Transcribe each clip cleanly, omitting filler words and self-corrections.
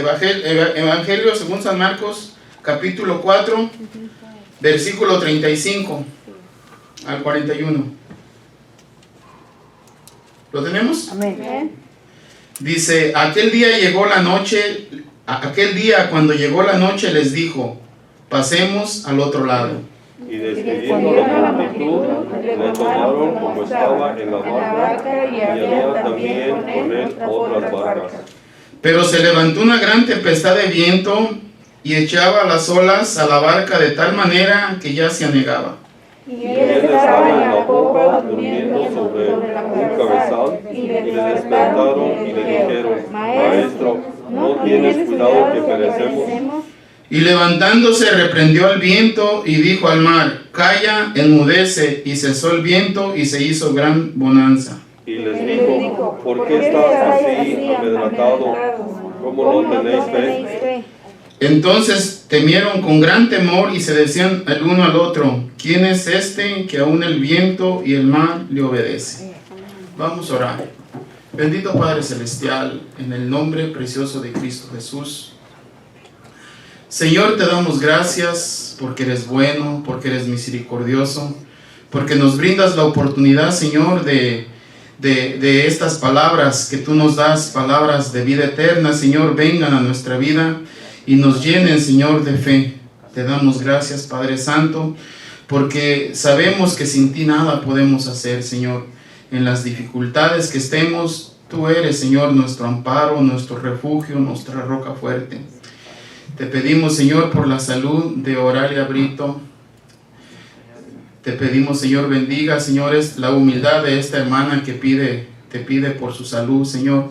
Evangelio según San Marcos, capítulo 4, versículo 35 al 41. ¿Lo tenemos? Amén. Dice, aquel día cuando llegó la noche les dijo, pasemos al otro lado. Y despidiendo la multitud, le tomaron como estaba en la barca, y había también con él otras barcas. Pero se levantó una gran tempestad de viento y echaba las olas a la barca de tal manera que ya se anegaba. Y él estaba en la popa durmiendo sobre un cabezal, y le despertaron y le dijeron, Maestro, ¿no tienes cuidado que perecemos? Y levantándose reprendió al viento y dijo al mar, calla, enmudece, y cesó el viento y se hizo gran bonanza. Y les dijo, ¿por qué estás así amedrentado? ¿Cómo no tenéis fe? Entonces temieron con gran temor y se decían el uno al otro, ¿quién es este que aún el viento y el mar le obedece? Vamos a orar. Bendito Padre Celestial, en el nombre precioso de Cristo Jesús. Señor, te damos gracias porque eres bueno, porque eres misericordioso, porque nos brindas la oportunidad, Señor, de estas palabras que tú nos das, palabras de vida eterna, Señor, vengan a nuestra vida y nos llenen, Señor, de fe. Te damos gracias, Padre Santo, porque sabemos que sin ti nada podemos hacer, Señor. En las dificultades que estemos, tú eres, Señor, nuestro amparo, nuestro refugio, nuestra roca fuerte. Te pedimos, Señor, por la salud de Oralia Brito. Te pedimos, Señor, bendiga, señores, la humildad de esta hermana que te pide por su salud, Señor.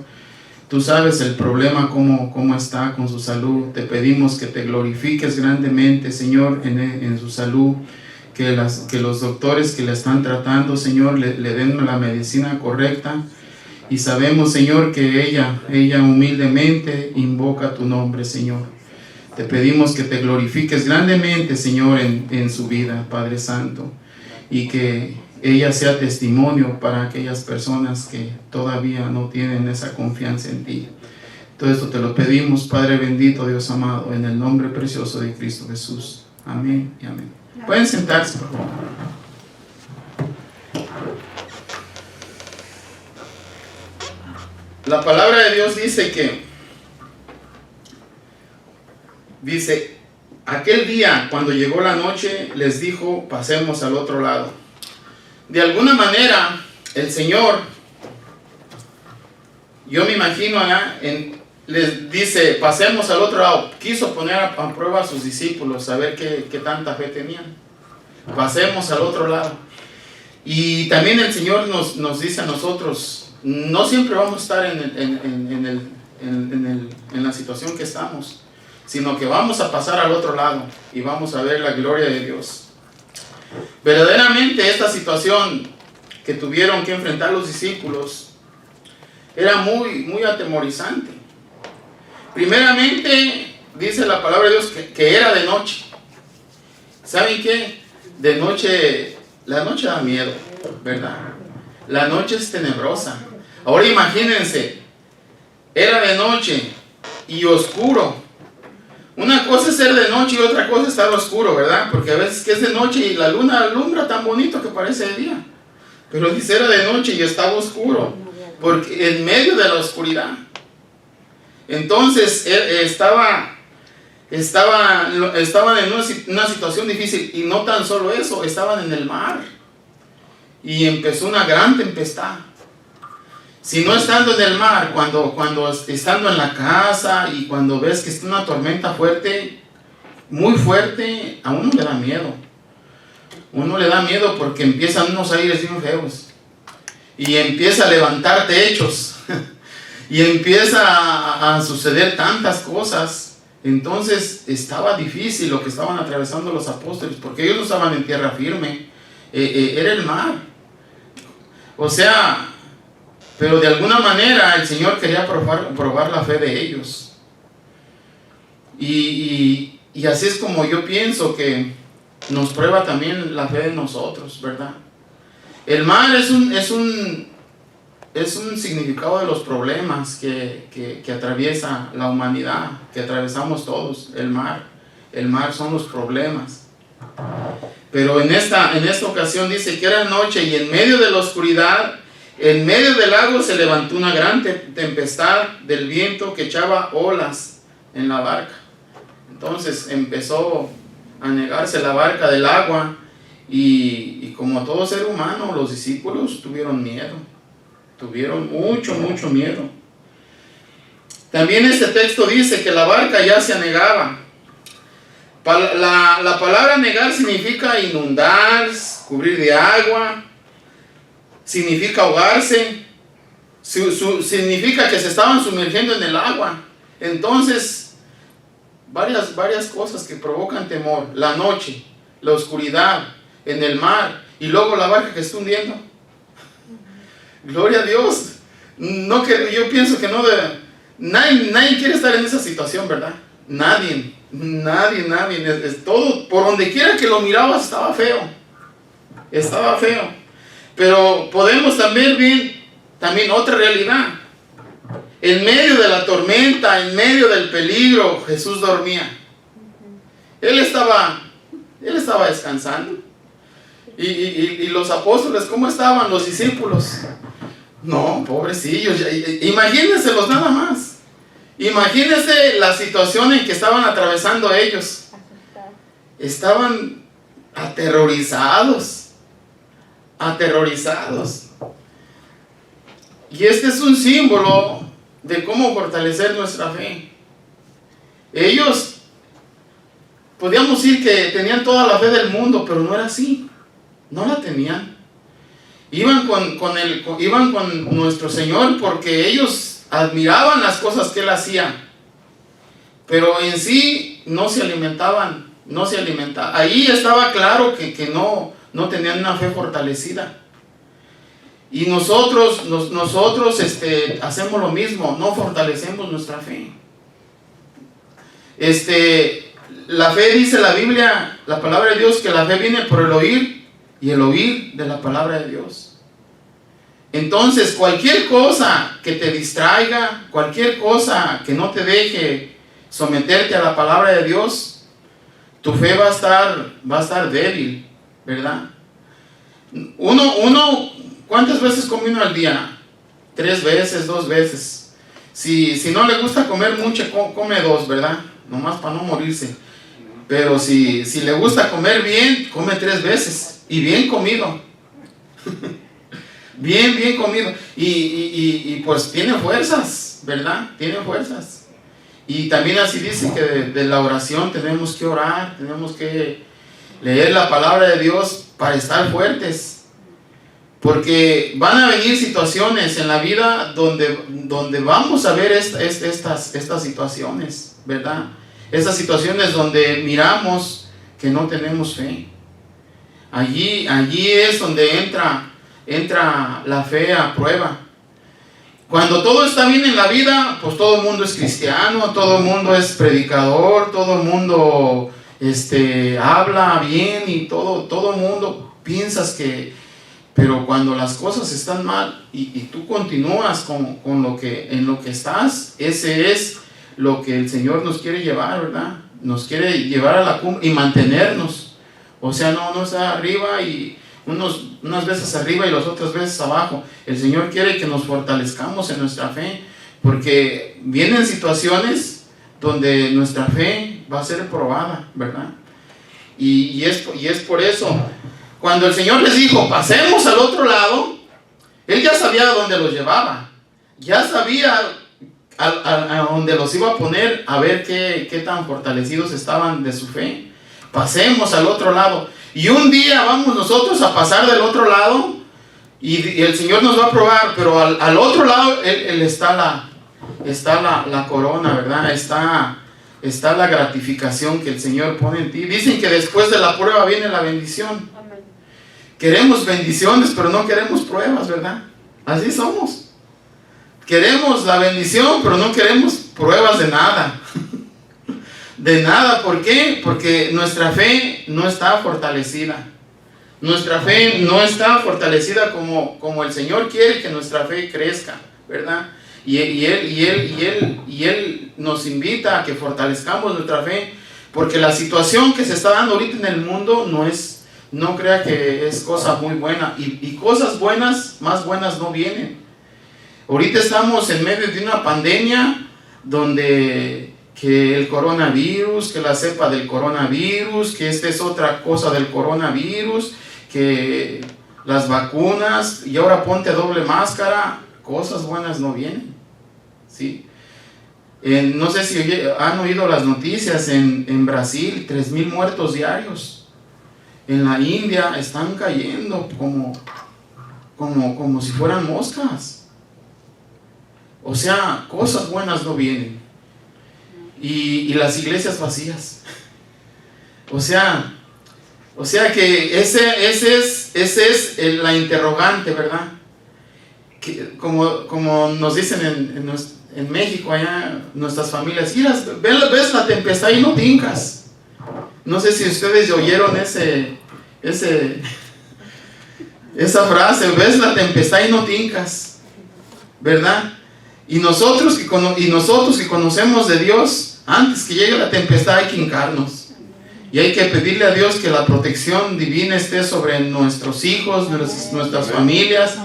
Tú sabes el problema, cómo está con su salud. Te pedimos que te glorifiques grandemente, Señor, en su salud. Que los doctores que la están tratando, Señor, le den la medicina correcta. Y sabemos, Señor, que ella humildemente invoca tu nombre, Señor. Te pedimos que te glorifiques grandemente, Señor, en su vida, Padre Santo. Y que ella sea testimonio para aquellas personas que todavía no tienen esa confianza en ti. Todo esto te lo pedimos, Padre bendito, Dios amado, en el nombre precioso de Cristo Jesús. Amén y amén. Pueden sentarse, por favor. La palabra de Dios dice, aquel día cuando llegó la noche les dijo, pasemos al otro lado. De alguna manera, el Señor, yo me imagino, les dice, pasemos al otro lado. Quiso poner a prueba a sus discípulos, a ver qué tanta fe tenían. Pasemos al otro lado. Y también el Señor nos dice a nosotros, no siempre vamos a estar en la situación que estamos, sino que vamos a pasar al otro lado y vamos a ver la gloria de Dios. Verdaderamente esta situación que tuvieron que enfrentar los discípulos era muy, muy atemorizante. Primeramente, dice la palabra de Dios que era de noche. ¿Saben qué? De noche, la noche da miedo, ¿verdad? La noche es tenebrosa. Ahora imagínense, era de noche y oscuro. Una cosa es ser de noche y otra cosa es estar oscuro, ¿verdad? Porque a veces que es de noche y la luna alumbra tan bonito que parece de día. Pero dice era de noche y estaba oscuro, porque en medio de la oscuridad. Entonces estaban en una situación difícil, y no tan solo eso, estaban en el mar y empezó una gran tempestad. Si no estando en el mar, cuando estando en la casa y cuando ves que está una tormenta fuerte, muy fuerte, a uno le da miedo. Uno le da miedo porque empiezan unos aires bien feos y empieza a levantar techos y empieza a suceder tantas cosas. Entonces estaba difícil lo que estaban atravesando los apóstoles, porque ellos no estaban en tierra firme, era el mar. O sea, pero de alguna manera el Señor quería probar la fe de ellos. Y así es como yo pienso que nos prueba también la fe de nosotros, ¿verdad? El mar es es un significado de los problemas que atraviesa la humanidad, que atravesamos todos. El mar son los problemas. Pero en esta ocasión dice que era noche y en medio de la oscuridad, en medio del lago se levantó una gran tempestad del viento que echaba olas en la barca. Entonces empezó a anegarse la barca del agua y como todo ser humano, los discípulos tuvieron miedo. Tuvieron mucho miedo. También este texto dice que la barca ya se anegaba. La palabra anegar significa inundar, cubrir de agua, significa ahogarse, significa que se estaban sumergiendo en el agua. Entonces, varias cosas que provocan temor: la noche, la oscuridad, en el mar, y luego la barca que está hundiendo. Gloria a Dios. Yo pienso que nadie quiere estar en esa situación, ¿verdad? Nadie. Es todo, por donde quiera que lo mirabas estaba feo. Pero podemos también ver también otra realidad. En medio de la tormenta, en medio del peligro, Jesús dormía. Él estaba descansando. Y los apóstoles, ¿cómo estaban? Los discípulos. No, pobrecillos. Imagínenselos nada más. Imagínense la situación en que estaban atravesando ellos. Estaban aterrorizados. Y este es un símbolo de cómo fortalecer nuestra fe. Ellos, podíamos decir que tenían toda la fe del mundo, pero no era así. No la tenían. Iban con nuestro Señor porque ellos admiraban las cosas que Él hacía, pero en sí no se alimentaban. Ahí estaba claro que no tenían una fe fortalecida. Y nosotros hacemos lo mismo, no fortalecemos nuestra fe. La fe, dice la Biblia, la palabra de Dios, que la fe viene por el oír, y el oír de la palabra de Dios. Entonces, cualquier cosa que te distraiga, cualquier cosa que no te deje someterte a la palabra de Dios, tu fe va a estar débil, ¿verdad? ¿Cuántas veces come uno al día? 3 veces, 2 veces. Si no le gusta comer mucho, come 2, ¿verdad? Nomás para no morirse. Pero si le gusta comer bien, come 3 veces. Y bien comido. bien comido. Y pues tiene fuerzas, ¿verdad? Tiene fuerzas. Y también así dice que de la oración tenemos que orar, tenemos que leer la palabra de Dios para estar fuertes. Porque van a venir situaciones en la vida donde vamos a ver estas situaciones, ¿verdad? Estas situaciones donde miramos que no tenemos fe. Allí es donde entra la fe a prueba. Cuando todo está bien en la vida, pues todo el mundo es cristiano, todo el mundo es predicador, todo el mundo habla bien y todo el mundo piensas que... Pero cuando las cosas están mal y tú continúas en lo que estás, ese es lo que el Señor nos quiere llevar, ¿verdad? Nos quiere llevar a la cumbre y mantenernos. O sea, no está arriba y unas veces arriba y las otras veces abajo. El Señor quiere que nos fortalezcamos en nuestra fe, porque vienen situaciones donde nuestra fe va a ser probada, ¿verdad? Y es por eso, cuando el Señor les dijo, pasemos al otro lado, Él ya sabía a dónde los llevaba. Ya sabía a dónde los iba a poner, a ver qué tan fortalecidos estaban de su fe. Pasemos al otro lado. Y un día vamos nosotros a pasar del otro lado y el Señor nos va a probar, pero al otro lado él está la corona, ¿verdad? Está la gratificación que el Señor pone en ti. Dicen que después de la prueba viene la bendición. Amén. Queremos bendiciones, pero no queremos pruebas, ¿verdad? Así somos. Queremos la bendición, pero no queremos pruebas de nada. De nada, ¿por qué? Porque nuestra fe no está fortalecida. Nuestra fe no está fortalecida como el Señor quiere que nuestra fe crezca, ¿verdad? Y Él nos invita a que fortalezcamos nuestra fe, porque la situación que se está dando ahorita en el mundo no crea que es cosa muy buena, y cosas buenas, más buenas no vienen. Ahorita estamos en medio de una pandemia donde que el coronavirus, que la cepa del coronavirus, que esta es otra cosa del coronavirus, que las vacunas, y ahora ponte doble máscara. Cosas buenas no vienen, ¿sí? No sé si han oído las noticias en Brasil, 3,000 muertos diarios. En la India están cayendo como si fueran moscas. O sea, cosas buenas no vienen. Y las iglesias vacías. O sea que ese es la interrogante, ¿verdad? Que, como nos dicen en México, allá nuestras familias, ves la tempestad y no te hincas. No sé si ustedes oyeron esa frase, ves la tempestad y no te hincas, ¿verdad? Y nosotros que conocemos de Dios, antes que llegue la tempestad hay que hincarnos. Y hay que pedirle a Dios que la protección divina esté sobre nuestros hijos, nuestras familias,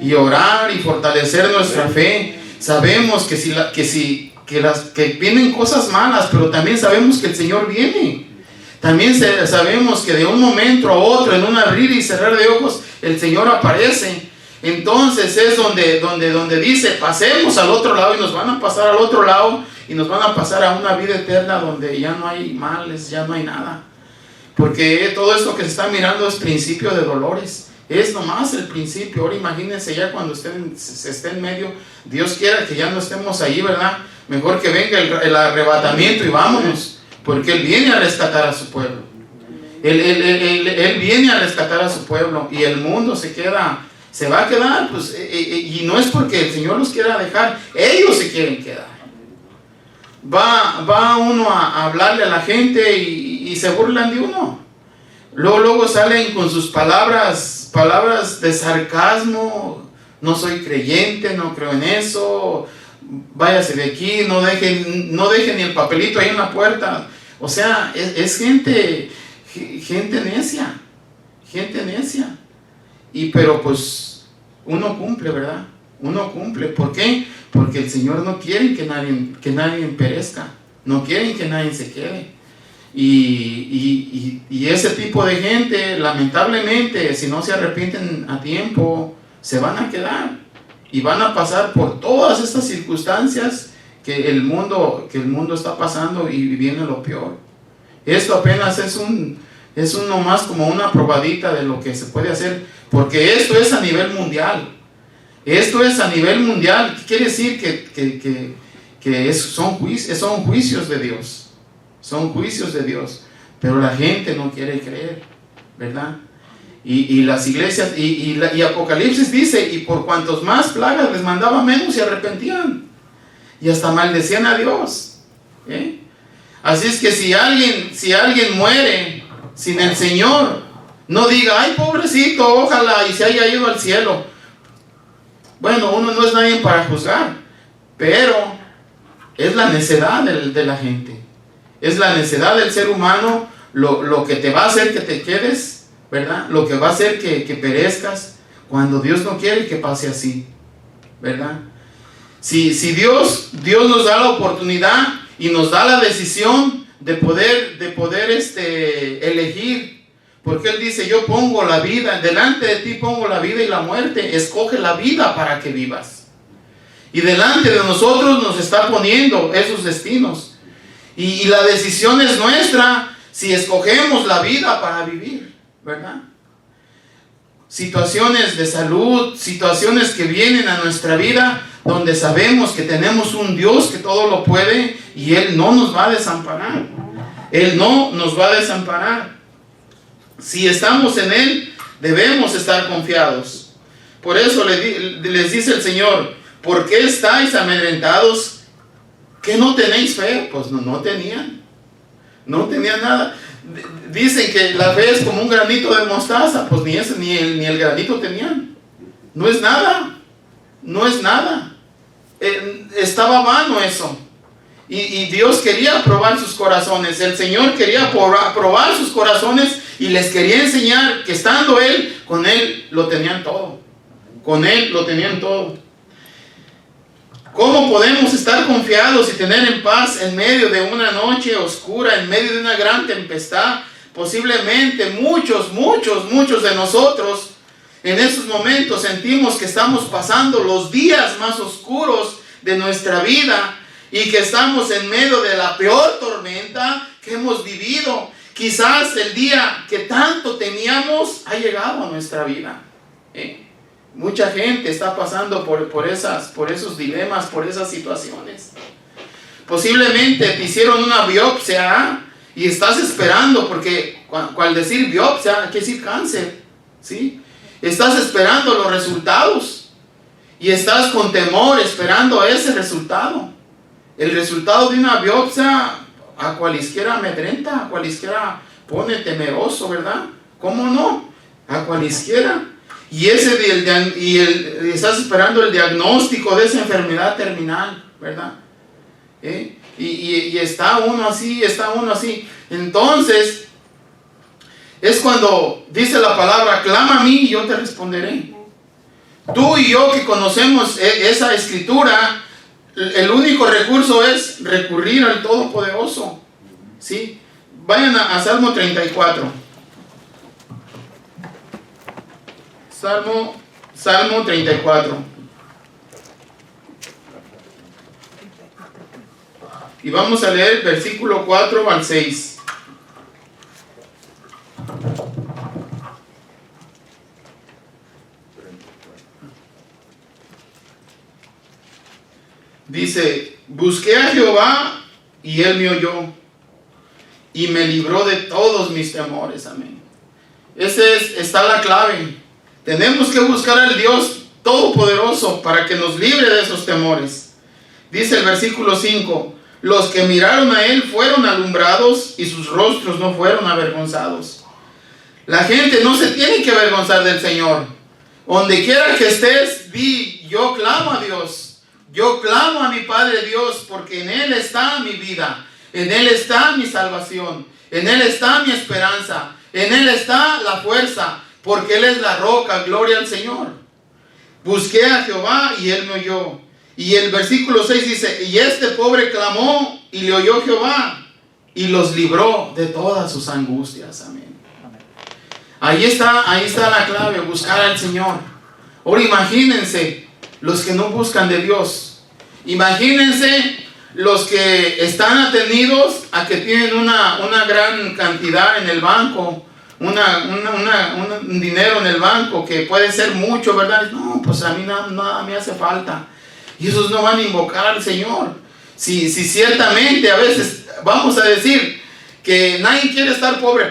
y orar y fortalecer nuestra fe. Sabemos que vienen cosas malas, pero también sabemos que el Señor viene. También sabemos que de un momento a otro, en un abrir y cerrar de ojos, el Señor aparece. Entonces es donde dice, pasemos al otro lado, y nos van a pasar al otro lado, y nos van a pasar a una vida eterna donde ya no hay males, ya no hay nada. Porque todo esto que se está mirando es principio de dolores. Es nomás el principio. Ahora imagínense ya cuando se esté en medio. Dios quiera que ya no estemos ahí, ¿verdad? Mejor que venga el arrebatamiento y vámonos. Porque Él viene a rescatar a su pueblo. Él viene a rescatar a su pueblo. Y el mundo se va a quedar, pues, y no es porque el Señor los quiera dejar. Ellos se quieren quedar. Va uno a hablarle a la gente y se burlan de uno. Luego salen con sus palabras de sarcasmo. No soy creyente, no creo en eso, váyase de aquí, no dejen ni el papelito ahí en la puerta. O sea, es gente necia, pero pues uno cumple, ¿verdad? Uno cumple. ¿Por qué? Porque el Señor no quiere que nadie perezca, no quiere que nadie se quede. Y ese tipo de gente, lamentablemente, si no se arrepienten a tiempo, se van a quedar y van a pasar por todas estas circunstancias que el mundo está pasando, y viene lo peor. Esto apenas es nomás como una probadita de lo que se puede hacer, porque esto es a nivel mundial. Esto es a nivel mundial. ¿Qué quiere decir? Que son juicios de Dios. Son juicios de Dios. Pero la gente no quiere creer, ¿verdad? Y las iglesias, y Apocalipsis dice, y por cuantos más plagas les mandaba, menos se arrepentían. Y hasta maldecían a Dios. Así es que si alguien muere sin el Señor, no diga, ay, pobrecito, ojalá y se haya ido al cielo. Bueno, uno no es nadie para juzgar, pero es la necedad de la gente. Es la necedad del ser humano lo que te va a hacer que te quedes, ¿verdad? Lo que va a hacer que perezcas, cuando Dios no quiere que pase así, ¿verdad? Si Dios nos da la oportunidad y nos da la decisión de poder elegir, porque Él dice, yo pongo la vida, delante de ti pongo la vida y la muerte, escoge la vida para que vivas. Y delante de nosotros nos está poniendo esos destinos. Y la decisión es nuestra si escogemos la vida para vivir, ¿verdad? Situaciones de salud, situaciones que vienen a nuestra vida, donde sabemos que tenemos un Dios que todo lo puede, y Él no nos va a desamparar. Él no nos va a desamparar. Si estamos en Él, debemos estar confiados. Por eso les dice el Señor, ¿por qué estáis amedrentados? ¿Que no tenéis fe? Pues no tenían. No tenía nada. Dicen que la fe es como un granito de mostaza. Pues ni ese, ni el granito tenían. No es nada. No es nada. Estaba vano eso. Y Dios quería probar sus corazones. El Señor quería probar sus corazones y les quería enseñar que estando Él, con Él lo tenían todo. Con Él lo tenían todo. ¿Cómo podemos estar confiados y tener en paz en medio de una noche oscura, en medio de una gran tempestad? Posiblemente muchos de nosotros en esos momentos sentimos que estamos pasando los días más oscuros de nuestra vida y que estamos en medio de la peor tormenta que hemos vivido. Quizás el día que tanto temíamos ha llegado a nuestra vida. Mucha gente está pasando por esos dilemas, por esas situaciones. Posiblemente te hicieron una biopsia y estás esperando, porque al decir biopsia quiere decir cáncer, ¿sí? Estás esperando los resultados y estás con temor esperando ese resultado. El resultado de una biopsia a cualesquiera amedrenta, a cualesquiera pone temeroso, ¿verdad? ¿Cómo no? A cualesquiera. Y estás esperando el diagnóstico de esa enfermedad terminal, ¿verdad? Y está uno así. Entonces, es cuando dice la palabra, clama a mí y yo te responderé. Tú y yo que conocemos esa escritura, el único recurso es recurrir al Todopoderoso, ¿sí? Vayan a Salmo 34. Salmo 34. Y vamos a leer versículo 4 al 6. Dice, busqué a Jehová y Él me oyó y me libró de todos mis temores. Amén. Está la clave. Tenemos que buscar al Dios Todopoderoso para que nos libre de esos temores. Dice el versículo 5, los que miraron a Él fueron alumbrados y sus rostros no fueron avergonzados. La gente no se tiene que avergonzar del Señor. Donde quiera que estés, di, yo clamo a Dios. Yo clamo a mi Padre Dios, porque en Él está mi vida, en Él está mi salvación, en Él está mi esperanza, en Él está la fuerza, porque Él es la roca, gloria al Señor. Busqué a Jehová y Él me oyó. Y el versículo 6 dice, y este pobre clamó y le oyó Jehová y los libró de todas sus angustias. Amén. Ahí está la clave, buscar al Señor. Ahora imagínense los que no buscan de Dios. Imagínense los que están atenidos a que tienen una gran cantidad en el banco, un dinero en el banco que puede ser mucho, ¿verdad? No, pues a mí nada me hace falta. Y esos no van a invocar al Señor. Si ciertamente a veces vamos a decir que nadie quiere estar pobre,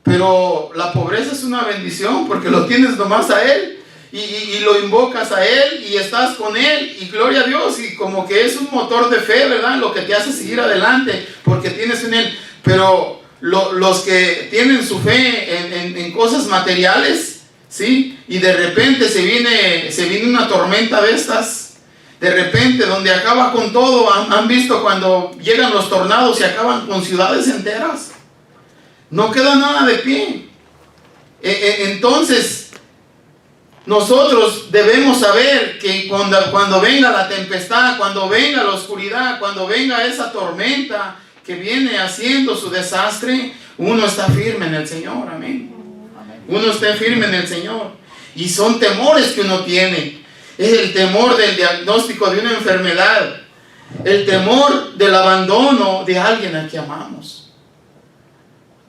pero la pobreza es una bendición porque lo tienes nomás a Él. Y lo invocas a Él y estás con Él y gloria a Dios, y como que es un motor de fe, ¿verdad? Lo que te hace seguir adelante porque tienes en Él. Pero los que tienen su fe en cosas materiales, ¿sí? Y de repente se viene una tormenta de estas, de repente donde acaba con todo. ¿Han visto cuando llegan los tornados y acaban con ciudades enteras? No queda nada de pie. Entonces nosotros debemos saber que cuando venga la tempestad, cuando venga la oscuridad, cuando venga esa tormenta que viene haciendo su desastre, uno está firme en el Señor. Amén. Uno está firme en el Señor. Y son temores que uno tiene. Es el temor del diagnóstico de una enfermedad, el temor del abandono de alguien a quien amamos.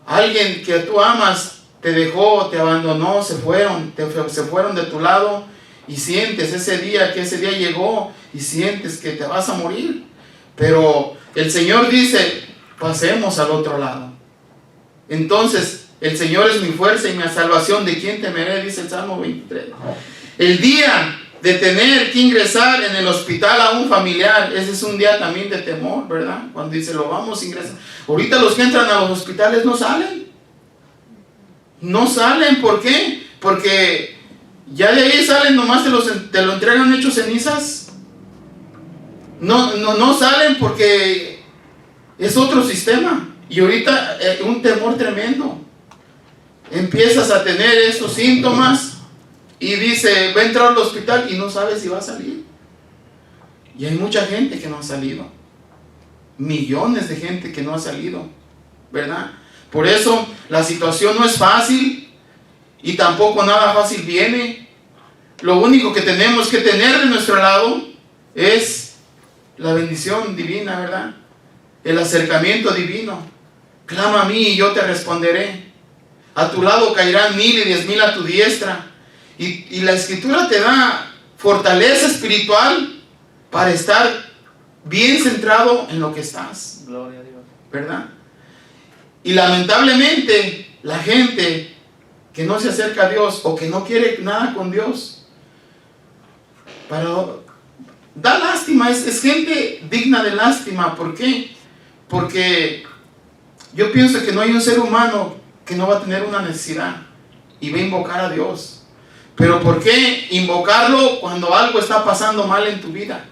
Alguien que tú amas te dejó, te abandonó, se fueron de tu lado, y sientes ese día llegó y sientes que te vas a morir. Pero el Señor dice, pasemos al otro lado. Entonces, el Señor es mi fuerza y mi salvación, ¿de quién temeré? Dice el Salmo 23. El día de tener que ingresar en el hospital a un familiar. Ese es un día también de temor, ¿verdad? Cuando dice, lo vamos a ingresar. Ahorita los que entran a los hospitales no salen. No salen, ¿por qué? Porque ya de ahí salen, nomás te lo entregan hecho cenizas. No salen porque es otro sistema. Y ahorita un temor tremendo. Empiezas a tener esos síntomas y dice, va a entrar al hospital y no sabe si va a salir. Y hay mucha gente que no ha salido. Millones de gente que no ha salido, ¿verdad? Por eso la situación no es fácil y tampoco nada fácil viene. Lo único que tenemos que tener de nuestro lado es la bendición divina, ¿verdad? El acercamiento divino. Clama a mí y yo te responderé. A tu lado caerán 1000 y 10,000 a tu diestra. Y la Escritura te da fortaleza espiritual para estar bien centrado en lo que estás. Gloria a Dios. ¿Verdad? Y lamentablemente la gente que no se acerca a Dios o que no quiere nada con Dios, da lástima, es gente digna de lástima. ¿Por qué? Porque yo pienso que no hay un ser humano que no va a tener una necesidad y va a invocar a Dios. Pero ¿por qué invocarlo cuando algo está pasando mal en tu vida?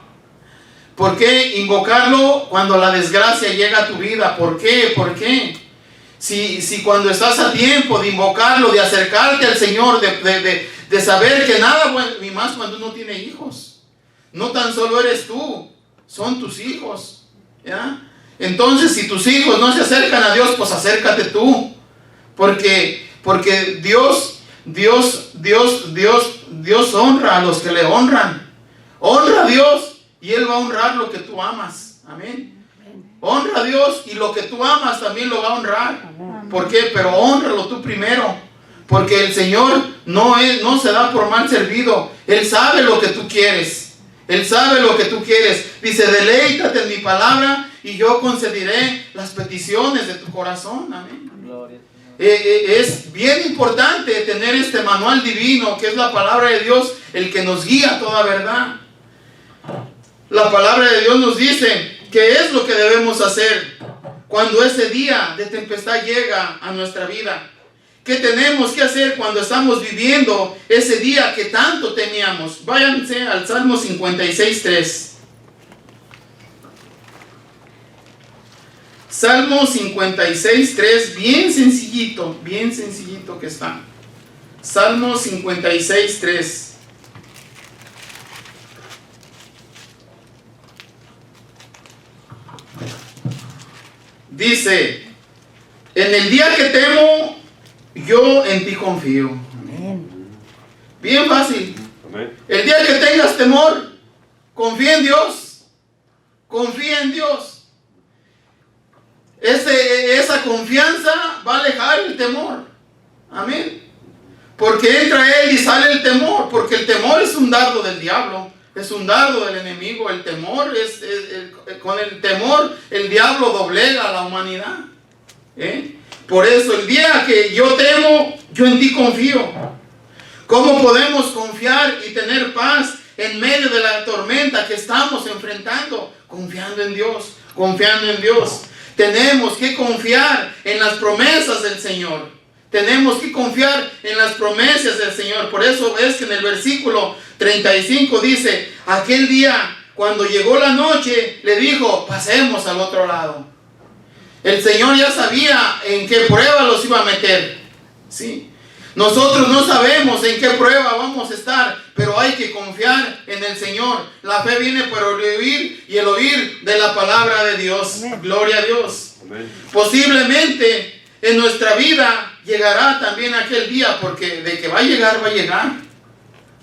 ¿Por qué invocarlo cuando la desgracia llega a tu vida? ¿Por qué? ¿Por qué? Si cuando estás a tiempo de invocarlo, de acercarte al Señor, de saber que nada bueno, ni más cuando uno tiene hijos. No tan solo eres tú, son tus hijos, ¿ya? Entonces, si tus hijos no se acercan a Dios, pues acércate tú. Porque Dios honra a los que le honran. Honra a Dios y Él va a honrar lo que tú amas. Amén. Honra a Dios y lo que tú amas también lo va a honrar. ¿Por qué? Pero honralo tú primero. Porque el Señor no se da por mal servido. Él sabe lo que tú quieres. Él sabe lo que tú quieres. Dice, deleítate en mi palabra y yo concederé las peticiones de tu corazón. Amén. Gloria. Es bien importante tener este manual divino que es la palabra de Dios, el que nos guía a toda verdad. La palabra de Dios nos dice qué es lo que debemos hacer cuando ese día de tempestad llega a nuestra vida. ¿Qué tenemos que hacer cuando estamos viviendo ese día que tanto temíamos? Váyanse al Salmo 56:3. Salmo 56:3, bien sencillito que está. Salmo 56:3. Dice, en el día que temo, yo en ti confío. Amén. Bien fácil. Amén. El día que tengas temor, confía en Dios. Confía en Dios. Esa confianza va a alejar el temor. Amén. Porque entra Él y sale el temor. Porque el temor es un dardo del diablo. Es un dardo del enemigo. El temor con el temor el diablo doblega a la humanidad. Por eso el día que yo temo, yo en ti confío. ¿Cómo podemos confiar y tener paz en medio de la tormenta que estamos enfrentando? Confiando en Dios. Confiando en Dios. Tenemos que confiar en las promesas del Señor. Tenemos que confiar en las promesas del Señor. Por eso es que en el versículo 35 dice, aquel día cuando llegó la noche, le dijo, pasemos al otro lado. El Señor ya sabía en qué prueba los iba a meter. ¿Sí? Nosotros no sabemos en qué prueba vamos a estar, pero hay que confiar en el Señor. La fe viene por el oír y el oír de la palabra de Dios. Amén. Gloria a Dios. Amén. Posiblemente en nuestra vida llegará también aquel día, porque de que va a llegar, va a llegar.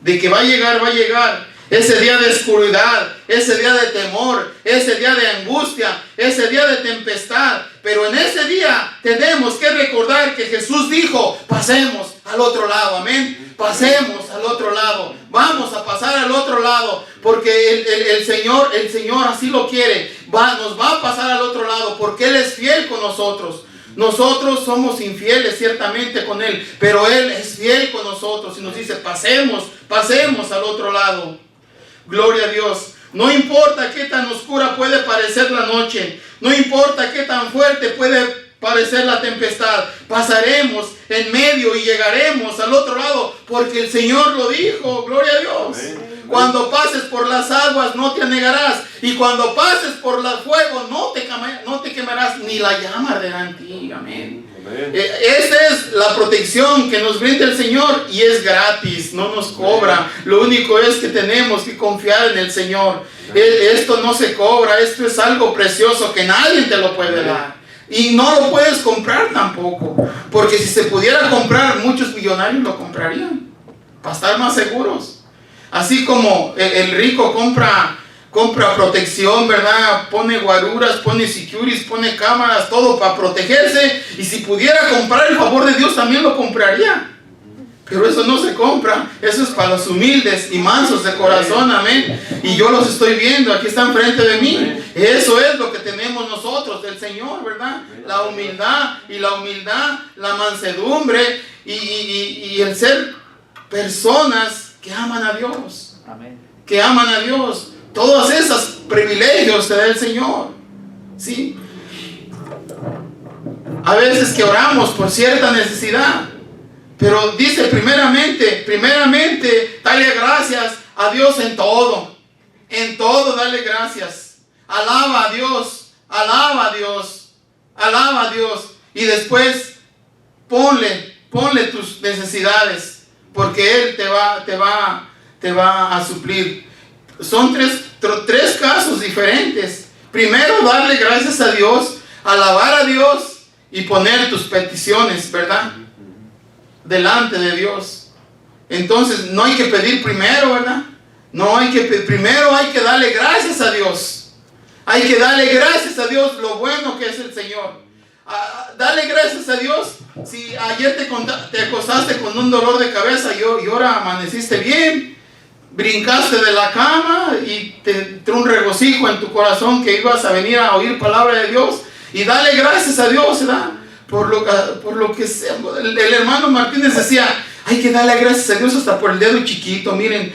De que va a llegar, va a llegar. Ese día de oscuridad, ese día de temor, ese día de angustia, ese día de tempestad. Pero en ese día tenemos que recordar que Jesús dijo, pasemos al otro lado, amén. Pasemos al otro lado, vamos a pasar al otro lado, porque el Señor así lo quiere. Nos va a pasar al otro lado, porque Él es fiel con nosotros. Nosotros somos infieles ciertamente con Él, pero Él es fiel con nosotros y nos dice, pasemos al otro lado. Gloria a Dios. No importa qué tan oscura puede parecer la noche, no importa qué tan fuerte puede parecer la tempestad, pasaremos en medio y llegaremos al otro lado, porque el Señor lo dijo. Gloria a Dios. Amén. Cuando pases por las aguas no te anegarás, y cuando pases por el fuego no te quemarás, ni la llama arderá en ti. Amén. Esta es la protección que nos brinda el Señor, y es gratis, no nos cobra. Lo único es que tenemos que confiar en el Señor. Esto no se cobra, esto es algo precioso que nadie te lo puede dar, y no lo puedes comprar tampoco, porque si se pudiera comprar, muchos millonarios lo comprarían para estar más seguros. Así como el rico compra protección, ¿verdad? Pone guaruras, pone securities, pone cámaras, todo para protegerse. Y si pudiera comprar el favor de Dios, también lo compraría. Pero eso no se compra. Eso es para los humildes y mansos de corazón. Amén. Y yo los estoy viendo, aquí están frente de mí. Eso es lo que tenemos nosotros del Señor, ¿verdad? La humildad, la mansedumbre y el ser personas que aman a Dios. Amén. Que aman a Dios. Todos esos privilegios te da el Señor. ¿Sí? A veces que oramos por cierta necesidad, pero dice primeramente, dale gracias a Dios en todo. En todo dale gracias. Alaba a Dios. Y después ponle tus necesidades, porque Él te va a suplir. Son tres casos diferentes. Primero, darle gracias a Dios, alabar a Dios y poner tus peticiones, ¿verdad?, delante de Dios. Entonces, no hay que pedir primero, ¿verdad? Primero hay que darle gracias a Dios. Hay que darle gracias a Dios lo bueno que es el Señor. Dale gracias a Dios. Si ayer te acostaste con un dolor de cabeza y ahora amaneciste bien, brincaste de la cama y te entró un regocijo en tu corazón que ibas a venir a oír palabra de Dios, y dale gracias a Dios, ¿verdad? Por lo que sea. El hermano Martínez decía, hay que darle gracias a Dios hasta por el dedo chiquito. Miren,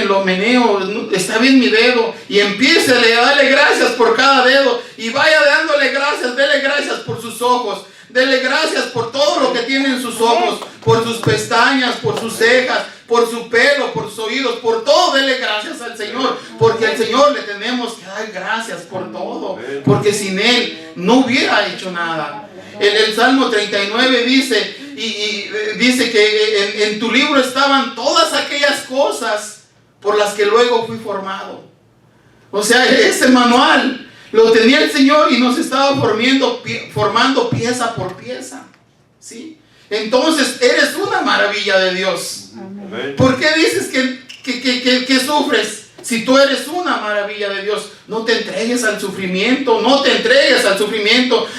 lo meneo, está bien mi dedo, y empiécele a darle gracias por cada dedo, y vaya dándole gracias. Dele gracias por sus ojos, dele gracias por todo lo que tiene en sus ojos, por sus pestañas, por sus cejas, por su pelo, por sus oídos, por todo. Dele gracias al Señor, porque al Señor le tenemos que dar gracias por todo, porque sin Él no hubiera hecho nada. En el Salmo 39 dice, dice que en tu libro estaban todas aquellas cosas por las que luego fui formado. O sea, ese manual lo tenía el Señor y nos estaba formando pieza por pieza. ¿Sí? Entonces, eres una maravilla de Dios. Amén. ¿Por qué dices que sufres? Si tú eres una maravilla de Dios, no te entregues al sufrimiento,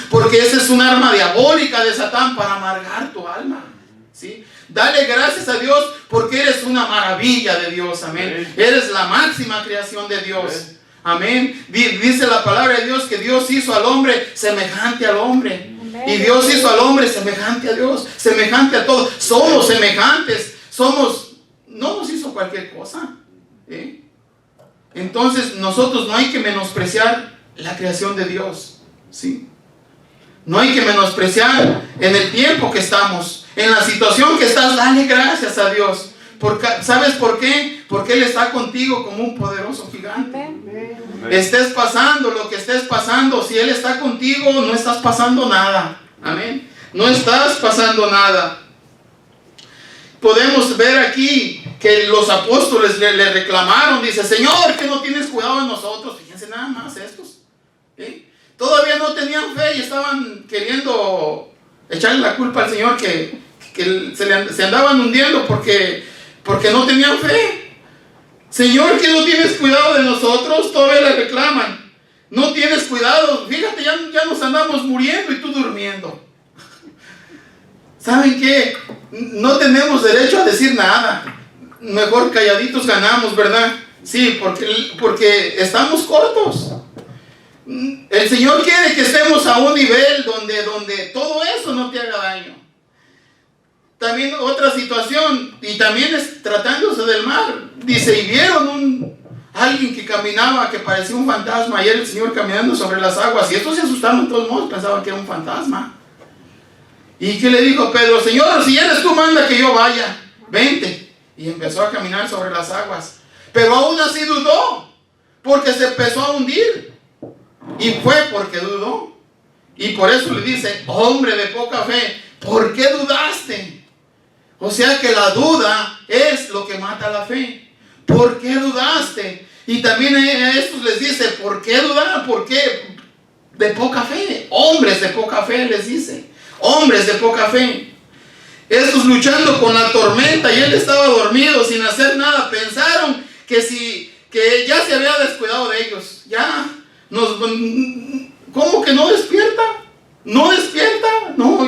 porque esa es un arma diabólica de Satán para amargar tu alma. ¿Sí? Dale gracias a Dios porque eres una maravilla de Dios. Amén. Eres la máxima creación de Dios. Amén. Dice la palabra de Dios que Dios hizo al hombre semejante al hombre. Amén. Y Dios hizo al hombre semejante a Dios, semejante a todos. Somos semejantes. No nos hizo cualquier cosa. Entonces nosotros no hay que menospreciar la creación de Dios. ¿Sí? No hay que menospreciar en el tiempo que estamos, en la situación que estás. Dale gracias a Dios. ¿Sabes por qué? Porque Él está contigo como un poderoso gigante. Amén. Estés pasando lo que estés pasando, si Él está contigo, no estás pasando nada. Amén. No estás pasando nada. Podemos ver aquí que los apóstoles le reclamaron. Dice, Señor, que no tienes cuidado de nosotros. Fíjense nada más estos. Todavía no tenían fe y estaban queriendo echarle la culpa al Señor que se andaban hundiendo porque no tenían fe. Señor, que no tienes cuidado de nosotros. Todavía le reclaman. No tienes cuidado. Fíjate, ya nos andamos muriendo y tú durmiendo. ¿Saben qué? No tenemos derecho a decir nada. Mejor calladitos ganamos, ¿verdad? Sí, porque estamos cortos. El Señor quiere que estemos a un nivel donde todo eso no te haga daño. También otra situación, y también es tratándose del mar. Dice, y vieron alguien que caminaba, que parecía un fantasma, y era el Señor caminando sobre las aguas. Y estos se asustaron de todos modos, pensaban que era un fantasma. ¿Y qué le dijo Pedro? Señor, si eres tú, manda que yo vaya, vente. Y empezó a caminar sobre las aguas. Pero aún así dudó, porque se empezó a hundir. Y fue porque dudó. Y por eso le dice, hombre de poca fe, ¿por qué dudaste? O sea que la duda es lo que mata la fe. ¿Por qué dudaste? Y también a estos les dice, ¿por qué dudar? ¿Por qué? De poca fe. Hombres de poca fe, les dice. Hombres de poca fe. Estos luchando con la tormenta, y él estaba dormido sin hacer nada. Pensaron que ya se había descuidado de ellos. Ya ¿cómo que no despierta? No despierta. No.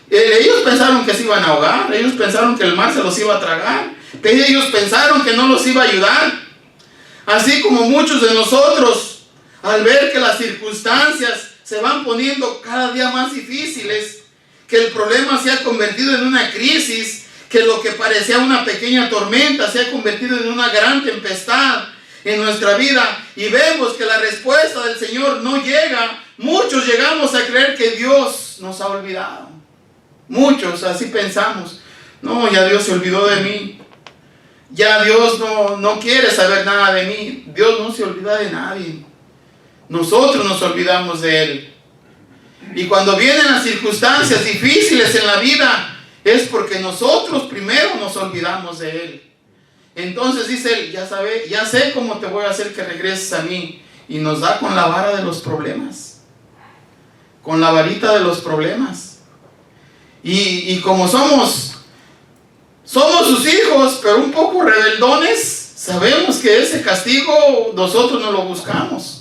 Ellos pensaron que se iban a ahogar. Ellos pensaron que el mar se los iba a tragar. Ellos pensaron que no los iba a ayudar. Así como muchos de nosotros, al ver que las circunstancias se van poniendo cada día más difíciles, que el problema se ha convertido en una crisis, que lo que parecía una pequeña tormenta se ha convertido en una gran tempestad en nuestra vida, y vemos que la respuesta del Señor no llega, muchos llegamos a creer que Dios nos ha olvidado. Muchos así pensamos. No, ya Dios se olvidó de mí. Ya Dios no quiere saber nada de mí. Dios no se olvida de nadie. Nosotros nos olvidamos de Él. Y cuando vienen las circunstancias difíciles en la vida, es porque nosotros primero nos olvidamos de Él. Entonces dice Él, ya sé cómo te voy a hacer que regreses a mí. Y nos da con la vara de los problemas. Con la varita de los problemas. Y como somos sus hijos, pero un poco rebeldones, sabemos que ese castigo nosotros no lo buscamos.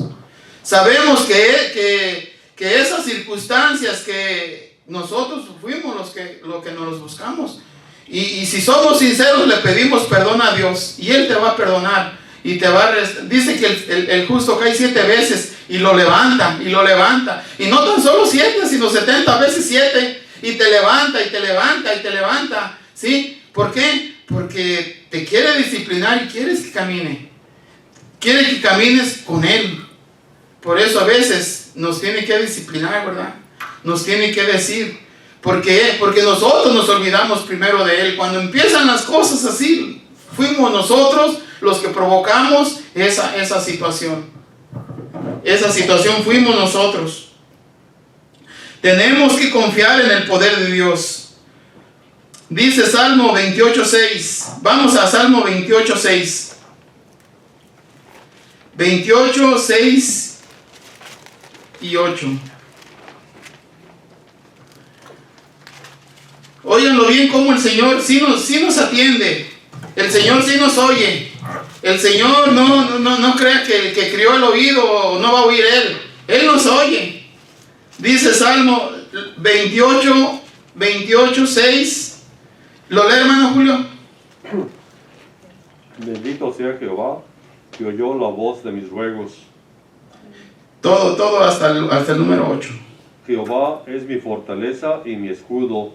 Sabemos que esas circunstancias que nosotros fuimos lo que nos buscamos. Y si somos sinceros, le pedimos perdón a Dios, y Él te va a perdonar. Y dice que el justo cae 7 veces y lo levanta, y lo levanta. Y no tan solo 7, sino 70 veces 7. Y te levanta, y te levanta, y te levanta. ¿Sí? ¿Por qué? Porque te quiere disciplinar y quieres que camine. Quiere que camines con Él. Por eso a veces nos tiene que disciplinar, ¿verdad? Nos tiene que decir. ¿Por qué? Porque nosotros nos olvidamos primero de Él. Cuando empiezan las cosas así, fuimos nosotros los que provocamos esa situación. Esa situación fuimos nosotros. Tenemos que confiar en el poder de Dios. Dice Salmo 28:6. Vamos a Salmo 28:6. 28:6 y 8. Óiganlo bien, como el Señor sí nos atiende. El Señor sí nos oye. El Señor no crea que el que crió el oído no va a oír Él. Él nos oye. Dice Salmo 28:6. ¿Lo lee, hermano Julio? Bendito sea Jehová, que oyó la voz de mis ruegos. Todo hasta el número 8. Jehová es mi fortaleza y mi escudo.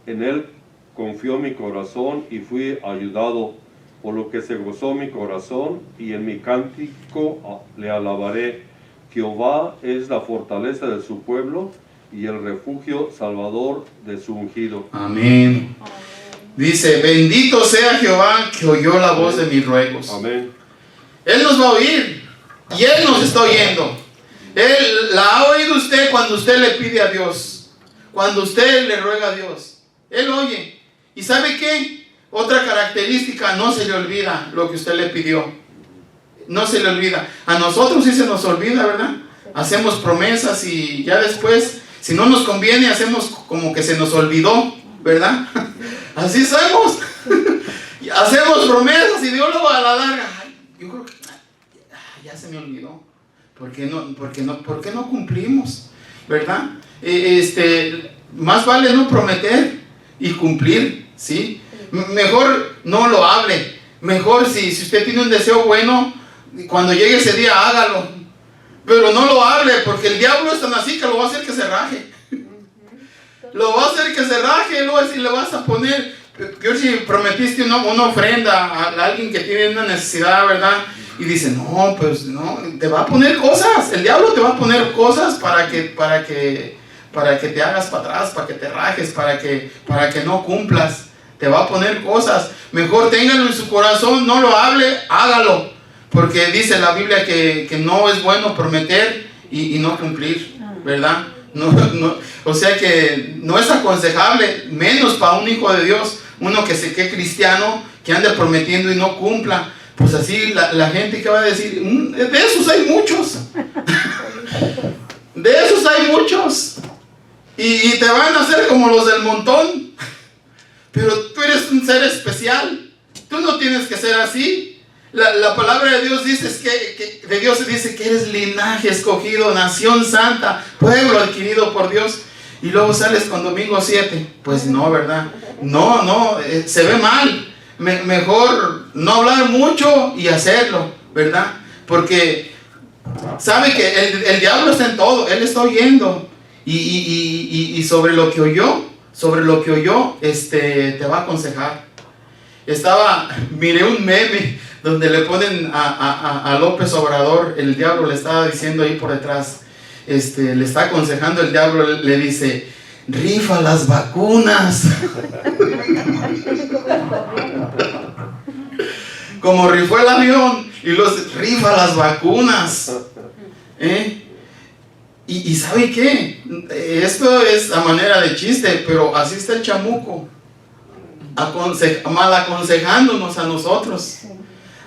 En Él confió mi corazón y fui ayudado. Por lo que se gozó mi corazón, y en mi cántico le alabaré. Jehová es la fortaleza de su pueblo y el refugio salvador de su ungido. Amén. Dice, bendito sea Jehová que oyó la voz de mis ruegos. Amén. Él nos va a oír, y Él nos está oyendo. Él la ha oído usted cuando usted le pide a Dios, cuando usted le ruega a Dios. Él oye. ¿Y sabe qué? Otra característica, no se le olvida lo que usted le pidió. No se le olvida. A nosotros sí se nos olvida, ¿verdad? Hacemos promesas y ya después, si no nos conviene, hacemos como que se nos olvidó, ¿verdad? Así somos. Hacemos promesas y Dios luego a la larga, yo creo que ya se me olvidó. ¿Por qué no cumplimos? ¿Verdad? Más vale no prometer y cumplir, ¿sí? Mejor no lo hable. Mejor si usted tiene un deseo bueno, cuando llegue ese día hágalo. Pero no lo hable, porque el diablo es tan así que lo va a hacer que se raje. Lo va a hacer que se raje, luego si le vas a poner, yo si prometiste una ofrenda a alguien que tiene una necesidad, ¿verdad? Y dice, no, pues no, te va a poner cosas, el diablo te va a poner cosas para que te hagas para atrás, para que te rajes, para que no cumplas. Te va a poner cosas. Mejor téngalo en su corazón, no lo hable, hágalo. Porque dice la Biblia que no es bueno prometer y no cumplir, ¿verdad? O sea que no es aconsejable, menos para un hijo de Dios, uno que se quede cristiano, que ande prometiendo y no cumpla. Pues así la gente que va a decir, de esos hay muchos. De esos hay muchos. Y te van a hacer como los del montón. Pero tú eres un ser especial. Tú no tienes que ser así. La palabra de Dios dice que eres linaje escogido, nación santa, pueblo adquirido por Dios. Y luego sales con domingo 7. Pues no, ¿verdad? No, se ve mal. Mejor no hablar mucho y hacerlo, ¿verdad? Porque sabe que el diablo está en todo. Él está oyendo. Y sobre lo que oyó, te va a aconsejar. Miré un meme donde le ponen a López Obrador, el diablo le estaba diciendo ahí por detrás, le está aconsejando el diablo, le dice, rifa las vacunas. Como rifó el avión y los rifa las vacunas. Y ¿sabe qué? Esto es a manera de chiste, pero así está el chamuco, mal aconsejándonos a nosotros.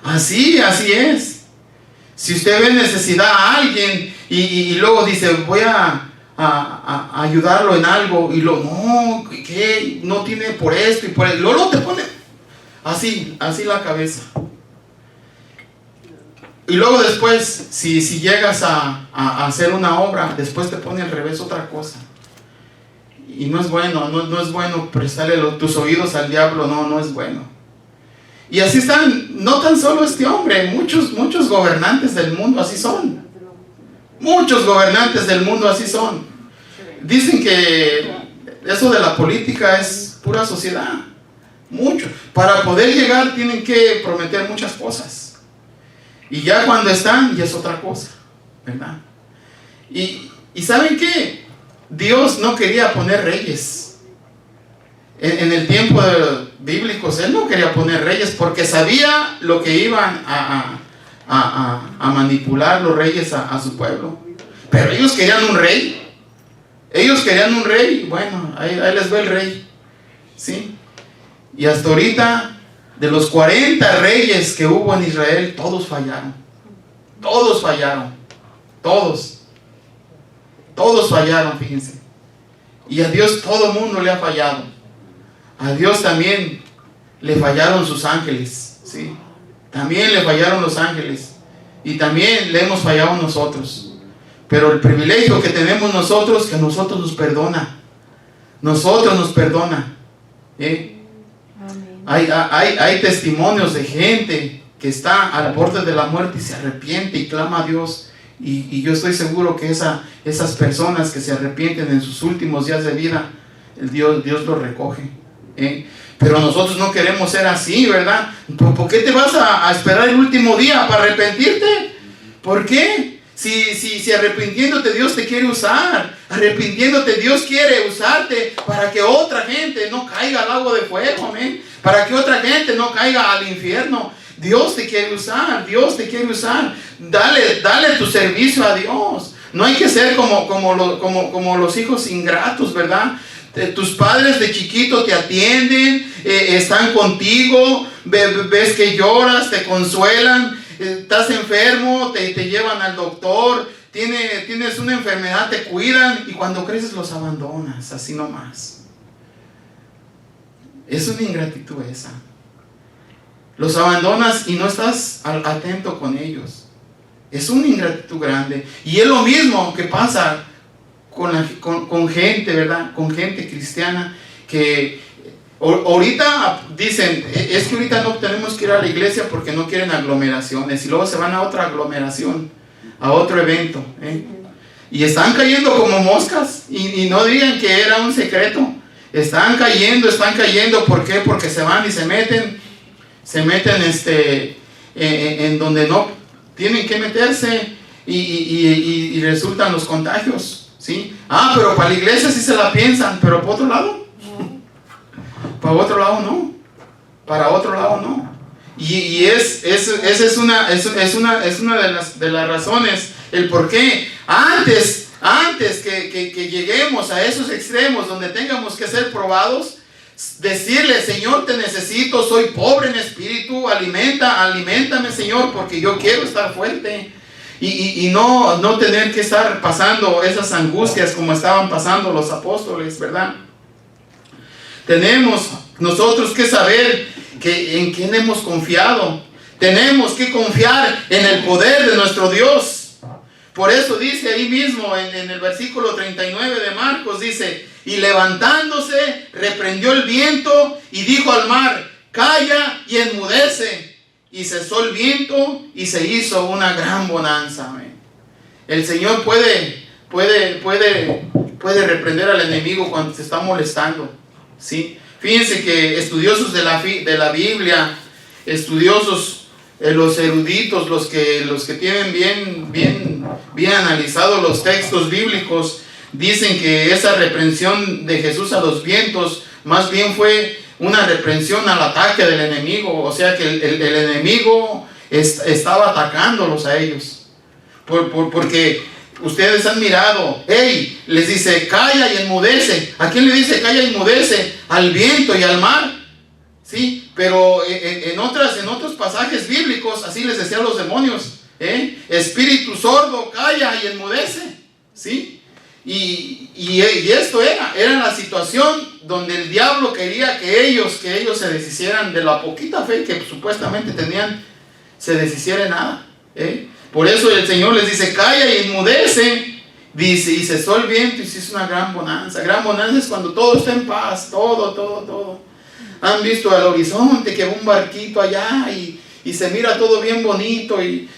Así es. Si usted ve necesidad a alguien y luego dice, voy a ayudarlo en algo, y luego, no, ¿qué? No tiene por esto y por eso, luego te pone así la cabeza. Y luego después, si llegas a hacer una obra, después te pone al revés otra cosa. Y no es bueno, no es bueno prestarle tus oídos al diablo, no es bueno. Y así están, no tan solo este hombre, muchos gobernantes del mundo así son. Muchos gobernantes del mundo así son. Dicen que eso de la política es pura sociedad. Mucho. Para poder llegar tienen que prometer muchas cosas. Y ya cuando están, ya es otra cosa, ¿verdad? Y ¿saben qué? Dios no quería poner reyes. En el tiempo bíblicos, Él no quería poner reyes porque sabía lo que iban a manipular los reyes a su pueblo. Pero ellos querían un rey. Bueno, ahí les ve el rey. ¿Sí? Y hasta ahorita, de los 40 reyes que hubo en Israel, todos fallaron. Todos fallaron, fíjense. Y a Dios todo el mundo le ha fallado. A Dios también le fallaron sus ángeles, ¿sí? También le fallaron los ángeles. Y también le hemos fallado nosotros. Pero el privilegio que tenemos nosotros, que a nosotros nos perdona. Hay testimonios de gente que está al borde de la muerte y se arrepiente y clama a Dios. Y yo estoy seguro que esas personas que se arrepienten en sus últimos días de vida, Dios los recoge. Pero nosotros no queremos ser así, ¿verdad? ¿Por qué te vas a esperar el último día para arrepentirte? ¿Por qué? Si arrepintiéndote Dios te quiere usar, arrepintiéndote Dios quiere usarte para que otra gente no caiga al lago de fuego, ¿eh? Para que otra gente no caiga al infierno. Dios te quiere usar. Dale tu servicio a Dios. No hay que ser como los hijos ingratos, ¿verdad? Tus padres de chiquito te atienden, están contigo, ves que lloras, te consuelan, estás enfermo, te llevan al doctor, tienes una enfermedad, te cuidan, y cuando creces los abandonas, así nomás. Es una ingratitud esa. Los abandonas y no estás atento con ellos. Es una ingratitud grande. Y es lo mismo que pasa con gente, ¿verdad? Con gente cristiana que ahorita dicen, es que ahorita no tenemos que ir a la iglesia porque no quieren aglomeraciones, y luego se van a otra aglomeración. a otro evento. Y están cayendo como moscas. Y no digan que era un secreto. Están cayendo. ¿Por qué? Porque se van y se meten en donde no tienen que meterse y resultan los contagios, ¿sí? Pero para la iglesia sí se la piensan, pero para otro lado, para otro lado no, para otro lado no. Y esa es una de las razones, el por qué antes que lleguemos a esos extremos donde tengamos que ser probados, decirle: Señor, te necesito, soy pobre en espíritu, aliméntame, Señor, porque yo quiero estar fuerte. Y no tener que estar pasando esas angustias como estaban pasando los apóstoles, ¿verdad? Tenemos nosotros que saber en quién hemos confiado. Tenemos que confiar en el poder de nuestro Dios. Por eso dice ahí mismo en el versículo 39 de Marcos, dice: y levantándose, reprendió el viento y dijo al mar: calla y enmudece. Y cesó el viento y se hizo una gran bonanza. El Señor puede reprender al enemigo cuando se está molestando, ¿sí? Fíjense que estudiosos de la Biblia, estudiosos, los eruditos, los que tienen bien analizados los textos bíblicos, dicen que esa reprensión de Jesús a los vientos más bien fue una reprensión al ataque del enemigo. O sea que el enemigo estaba atacándolos a ellos. Porque ustedes han mirado, les dice: calla y enmudece. ¿A quién le dice calla y enmudece? Al viento y al mar, ¿sí? Pero en otros pasajes bíblicos así les decía a los demonios: espíritu sordo, calla y enmudece, ¿sí? Y esto era la situación donde el diablo quería que ellos se deshicieran de la poquita fe que supuestamente tenían, se deshiciera en nada. Por eso el Señor les dice: calla y enmudece. Dice: y cesó el viento y se hizo una gran bonanza. Gran bonanza es cuando todo está en paz, todo. Han visto al horizonte que va un barquito allá y se mira todo bien bonito y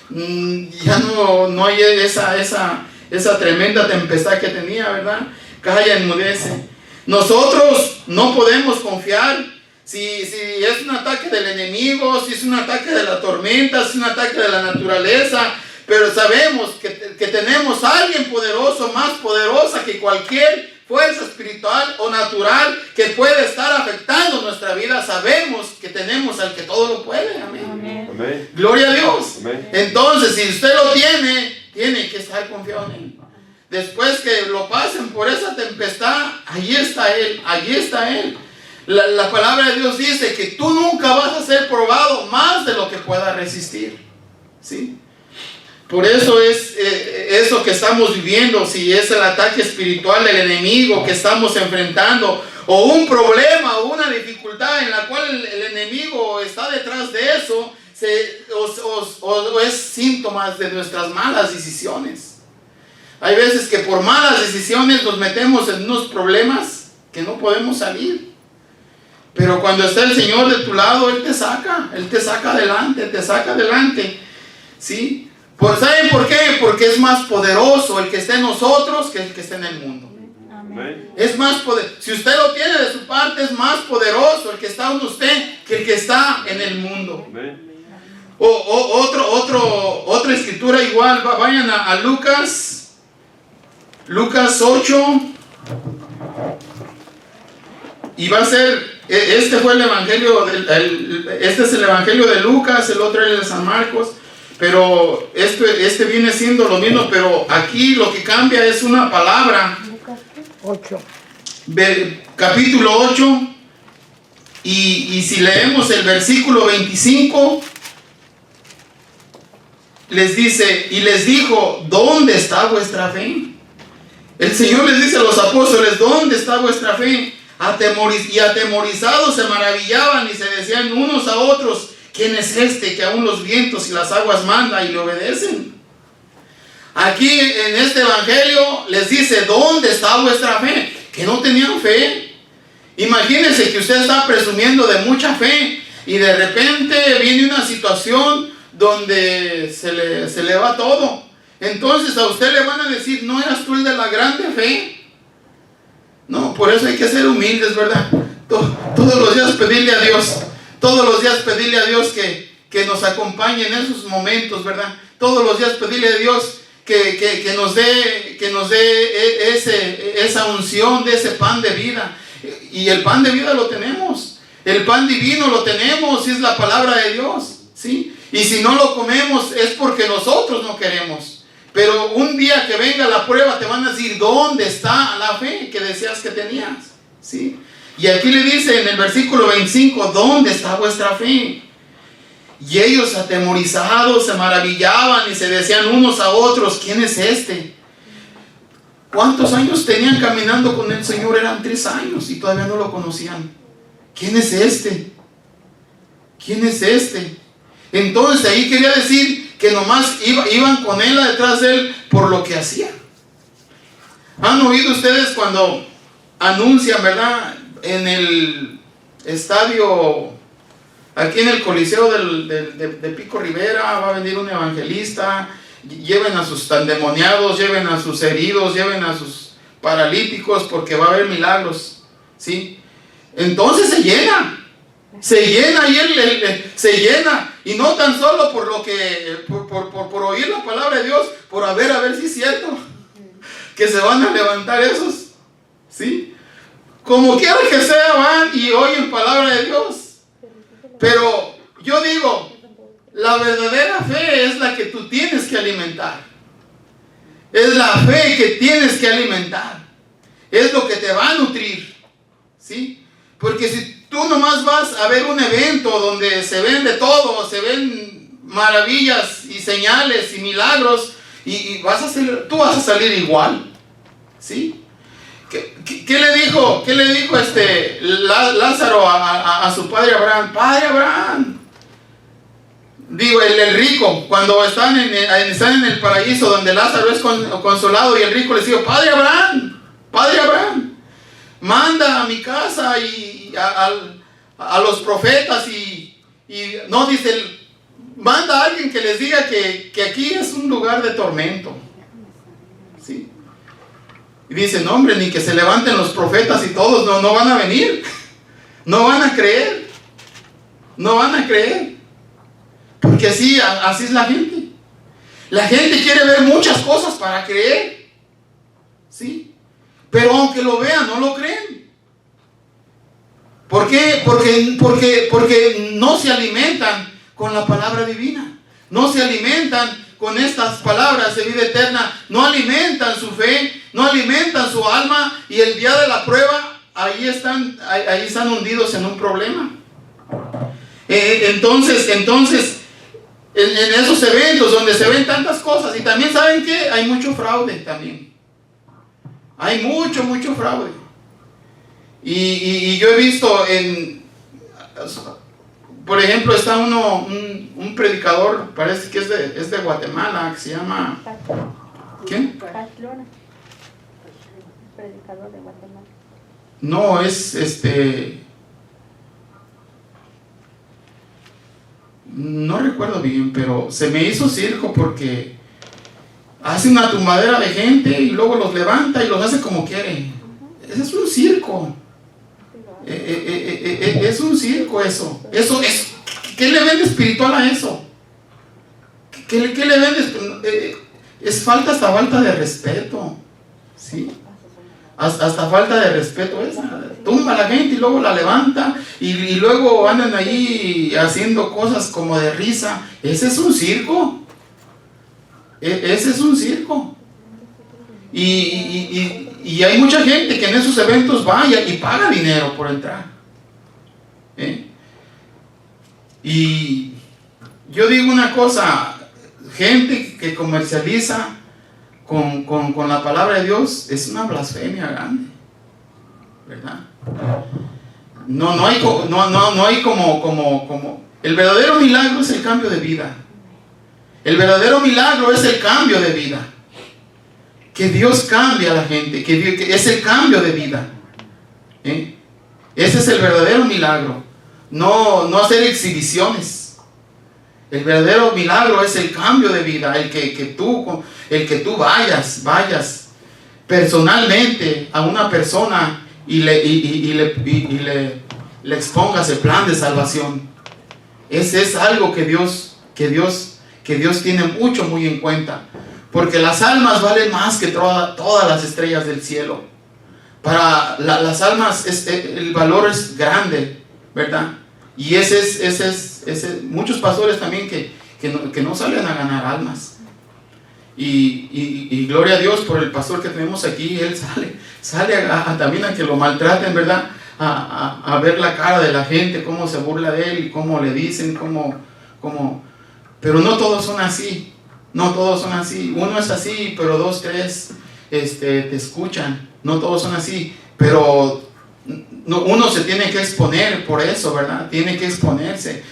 ya no hay esa tremenda tempestad que tenía, ¿verdad? Calla, enmudece. Nosotros no podemos confiar si es un ataque del enemigo, si es un ataque de la tormenta, si es un ataque de la naturaleza, pero sabemos que tenemos a alguien poderoso, más poderosa que cualquier fuerza espiritual o natural que puede estar afectando nuestra vida. Sabemos que tenemos al que todo lo puede. Amén. Amén. Gloria a Dios. Amén. Entonces, si usted lo tiene que estar confiado en Él. Después que lo pasen por esa tempestad, allí está Él. La palabra de Dios dice que tú nunca vas a ser probado más de lo que puedas resistir, ¿sí? Por eso es eso que estamos viviendo. Si es el ataque espiritual del enemigo que estamos enfrentando, o un problema o una dificultad en la cual el enemigo está detrás de eso, o es síntomas de nuestras malas decisiones. Hay veces que por malas decisiones nos metemos en unos problemas que no podemos salir. Pero cuando está el Señor de tu lado, Él te saca adelante, ¿sí? ¿Saben por qué? Porque es más poderoso el que está en nosotros que el que está en el mundo. Amén. Es más poderoso. Si usted lo tiene de su parte, es más poderoso el que está en usted que el que está en el mundo. Amén. Otra escritura igual, vayan a Lucas 8, y va a ser, este fue el evangelio, este es el evangelio de Lucas, el otro es el de San Marcos, pero este viene siendo lo mismo, pero aquí lo que cambia es una palabra. Lucas 8. Capítulo 8, y si leemos el versículo 25, les dice: y les dijo: ¿dónde está vuestra fe? El Señor les dice a los apóstoles: ¿dónde está vuestra fe? Y atemorizados se maravillaban y se decían unos a otros: ¿quién es este que aún los vientos y las aguas manda y le obedecen? Aquí en este evangelio les dice: ¿dónde está vuestra fe? Que no tenían fe. Imagínense que usted está presumiendo de mucha fe y de repente viene una situación donde se le va todo. Entonces a usted le van a decir, ¿no eras tú el de la grande fe? No, por eso hay que ser humildes, ¿verdad? Todos los días pedirle a Dios, todos los días pedirle a Dios que nos acompañe en esos momentos, ¿verdad? Todos los días pedirle a Dios que nos dé esa unción de ese pan de vida. Y el pan de vida lo tenemos, el pan divino lo tenemos, y es la palabra de Dios, ¿sí? Y si no lo comemos es porque nosotros no queremos. Pero un día que venga la prueba te van a decir, ¿dónde está la fe que decías que tenías? ¿Sí? Y aquí le dice en el versículo 25, ¿dónde está vuestra fe? Y ellos atemorizados se maravillaban y se decían unos a otros, ¿quién es este? ¿Cuántos años tenían caminando con el Señor? Eran 3 años y todavía no lo conocían. ¿Quién es este? ¿Quién es este? Entonces ahí quería decir que nomás iban con él, detrás de él, por lo que hacía. ¿Han oído ustedes cuando anuncian, verdad, en el estadio, aquí en el Coliseo de Pico Rivera, va a venir un evangelista, lleven a sus endemoniados, lleven a sus heridos, lleven a sus paralíticos, porque va a haber milagros, ¿sí? Entonces se llena y él se llena, y no tan solo por lo que por oír la palabra de Dios, por a ver si es cierto que se van a levantar esos, ¿sí? Como quiera que sea, van y oyen palabra de Dios. Pero yo digo, la verdadera fe es la que tú tienes que alimentar. Es la fe que tienes que alimentar. Es lo que te va a nutrir, ¿sí? Porque si tú nomás vas a ver un evento donde se ven de todo, se ven maravillas y señales y milagros, y tú vas a salir igual, ¿sí? ¿Qué le dijo Lázaro a su padre Abraham? Padre Abraham, digo, el rico, cuando están en el paraíso donde Lázaro es consolado, y el rico le dijo, Padre Abraham, manda a mi casa y a los profetas, y no, dice, manda a alguien que les diga que aquí es un lugar de tormento, ¿sí? Y dice, no hombre, ni que se levanten los profetas y todos, no van a venir, no van a creer, porque así es la gente. La gente quiere ver muchas cosas para creer, ¿sí? Pero aunque lo vean, no lo creen. ¿Por qué? Porque no se alimentan con la palabra divina, no se alimentan con estas palabras de vida eterna, no alimentan su fe, no alimentan su alma, y el día de la prueba, ahí están hundidos en un problema. Entonces, en esos eventos donde se ven tantas cosas, y también saben que hay mucho fraude también. Hay mucho fraude. Y yo he visto por ejemplo, está un predicador, parece que es de Guatemala, que se llama... ¿Quién? Pamplona. Predicador de Guatemala. No, no recuerdo bien, pero se me hizo circo porque hace una tumbadera de gente y luego los levanta y los hace como quiere. Ese es un circo. Es un circo eso. ¿Qué le vende espiritual a eso? ¿Qué le vende? Hasta falta de respeto, ¿sí? Hasta falta de respeto esa. Tumba a la gente y luego la levanta y luego andan ahí haciendo cosas como de risa. Ese es un circo. Ese es un circo. Y hay mucha gente que en esos eventos vaya y paga dinero por entrar. Y yo digo una cosa, gente que comercializa con la palabra de Dios es una blasfemia grande, ¿verdad? No hay como el verdadero milagro es el cambio de vida. El verdadero milagro es el cambio de vida. Que Dios cambie a la gente, que es el cambio de vida. Ese es el verdadero milagro. No hacer exhibiciones. El verdadero milagro es el cambio de vida, el que tú vayas personalmente a una persona y le expongas el plan de salvación. Ese es algo que Dios tiene muy en cuenta, porque las almas valen más que todas las estrellas del cielo. Para las almas el valor es grande, ¿verdad? Y muchos pastores también que no salen a ganar almas. Y gloria a Dios por el pastor que tenemos aquí. Él sale también a que lo maltraten, ¿verdad? A ver la cara de la gente, cómo se burla de él, cómo le dicen, pero no todos son así. No todos son así. Uno es así, pero 2, 3 te escuchan. No todos son así, pero uno se tiene que exponer por eso, ¿verdad? Tiene que exponerse.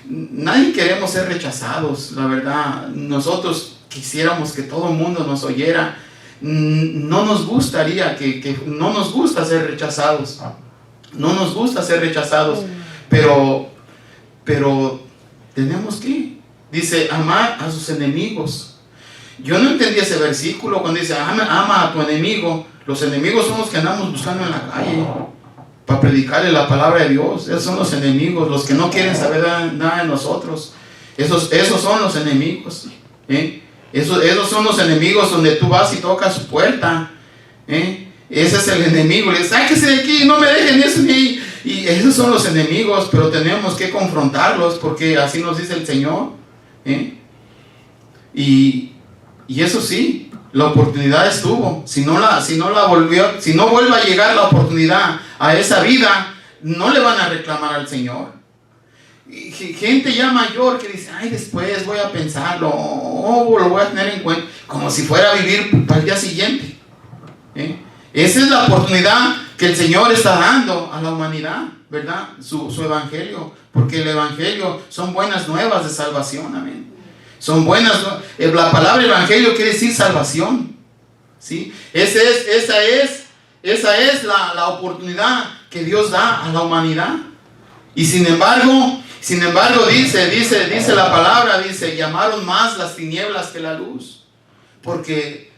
Nadie queremos ser rechazados, la verdad. Nosotros quisiéramos que todo el mundo nos oyera. No nos gustaría no nos gusta ser rechazados. No nos gusta ser rechazados, pero tenemos que, dice, amar a sus enemigos. Yo no entendí ese versículo cuando dice, ama a tu enemigo. Los enemigos son los que andamos buscando en la calle para predicarle la palabra de Dios. Esos son los enemigos, los que no quieren saber nada de nosotros. Esos son los enemigos. Esos son los enemigos donde tú vas y tocas su puerta. Ese es el enemigo. Le dices, sáquese de aquí, no me dejen eso ni ahí. Y esos son los enemigos, pero tenemos que confrontarlos porque así nos dice el Señor. Y eso sí, la oportunidad estuvo. Si no vuelve a llegar la oportunidad a esa vida, no le van a reclamar al Señor. Y gente ya mayor que dice, después voy a pensarlo, lo voy a tener en cuenta, como si fuera a vivir para el día siguiente. Esa es la oportunidad que el Señor está dando a la humanidad, ¿verdad? Su evangelio, porque el evangelio son buenas nuevas de salvación, amén. Son buenas, la palabra evangelio quiere decir salvación, ¿sí? Esa es la oportunidad que Dios da a la humanidad. Y sin embargo dice la palabra, dice, llamaron más las tinieblas que la luz, porque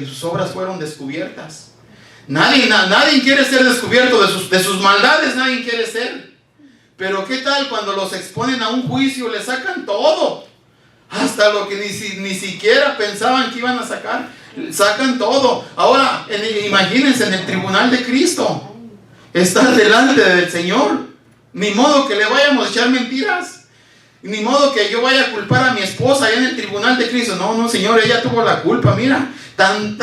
sus obras fueron descubiertas. Nadie quiere ser descubierto de sus maldades, nadie quiere ser. Pero ¿qué tal cuando los exponen a un juicio? Le sacan todo, hasta lo que ni siquiera pensaban que iban a sacar. Sacan todo. Ahora, imagínense en el tribunal de Cristo, estar delante del Señor. Ni modo que le vayamos a echar mentiras, ni modo que yo vaya a culpar a mi esposa allá en el tribunal de Cristo. No, Señor, ella tuvo la culpa. Mira, tan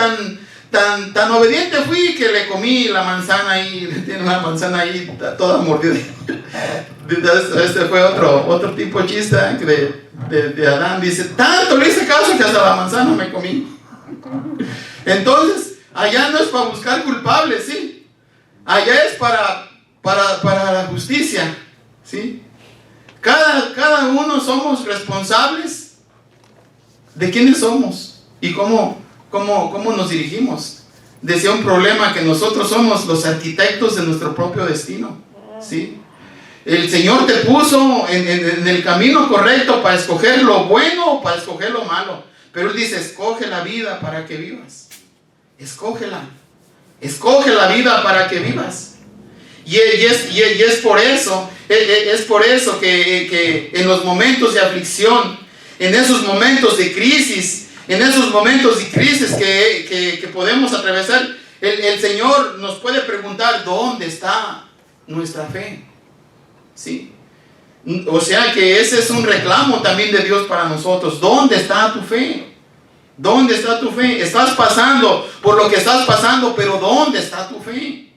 obediente fui que le comí la manzana ahí. Tiene la manzana ahí toda mordida. Este fue otro tipo de chiste de Adán. Dice, tanto le hice caso que hasta la manzana me comí. Entonces, allá no es para buscar culpables, ¿sí? Allá es para la justicia, ¿sí? Cada uno somos responsables de quiénes somos y cómo nos dirigimos. Decía un problema que nosotros somos los arquitectos de nuestro propio destino, ¿sí? El Señor te puso en el camino correcto para escoger lo bueno o para escoger lo malo. Pero Él dice, escoge la vida para que vivas. Escógela. Escoge la vida para que vivas. Y es por eso que en los momentos de aflicción, en esos momentos de crisis, que podemos atravesar, el Señor nos puede preguntar, ¿dónde está nuestra fe? ¿Sí? O sea que ese es un reclamo también de Dios para nosotros. ¿Dónde está tu fe? ¿Dónde está tu fe? Estás pasando por lo que estás pasando, pero ¿dónde está tu fe?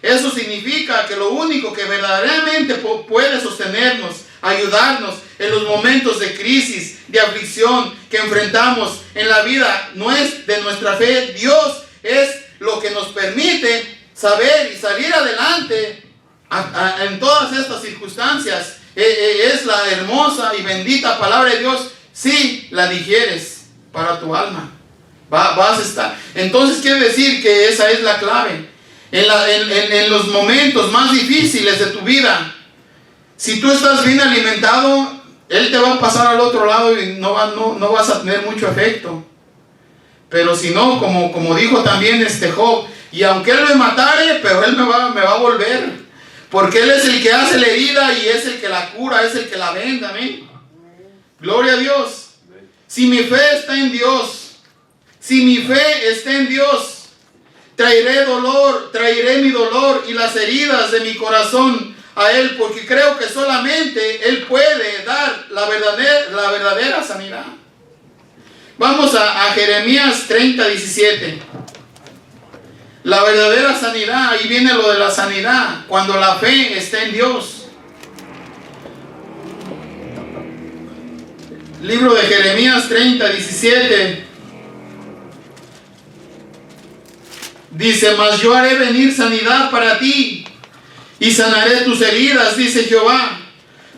Eso significa que lo único que verdaderamente puede sostenernos, ayudarnos en los momentos de crisis, de aflicción que enfrentamos en la vida, no es de nuestra fe. Dios es lo que nos permite saber y salir adelante en todas estas circunstancias. Es la hermosa y bendita palabra de Dios, si la digieres para tu alma. Vas a estar. Entonces quiere decir que esa es la clave. En los momentos más difíciles de tu vida, si tú estás bien alimentado, Él te va a pasar al otro lado y no vas a tener mucho efecto. Pero si no, como dijo también Job, y aunque Él me matare, pero Él me va a volver. Porque Él es el que hace la herida y es el que la cura, es el que la venda. Amén. Gloria a Dios. Si mi fe está en Dios, si mi fe está en Dios, traeré mi dolor y las heridas de mi corazón a Él, porque creo que solamente Él puede dar la verdadera sanidad. Vamos a Jeremías 30:17. La verdadera sanidad, ahí viene lo de la sanidad, cuando la fe está en Dios. Libro de Jeremías 30:17. Dice: mas yo haré venir sanidad para ti y sanaré tus heridas, dice Jehová,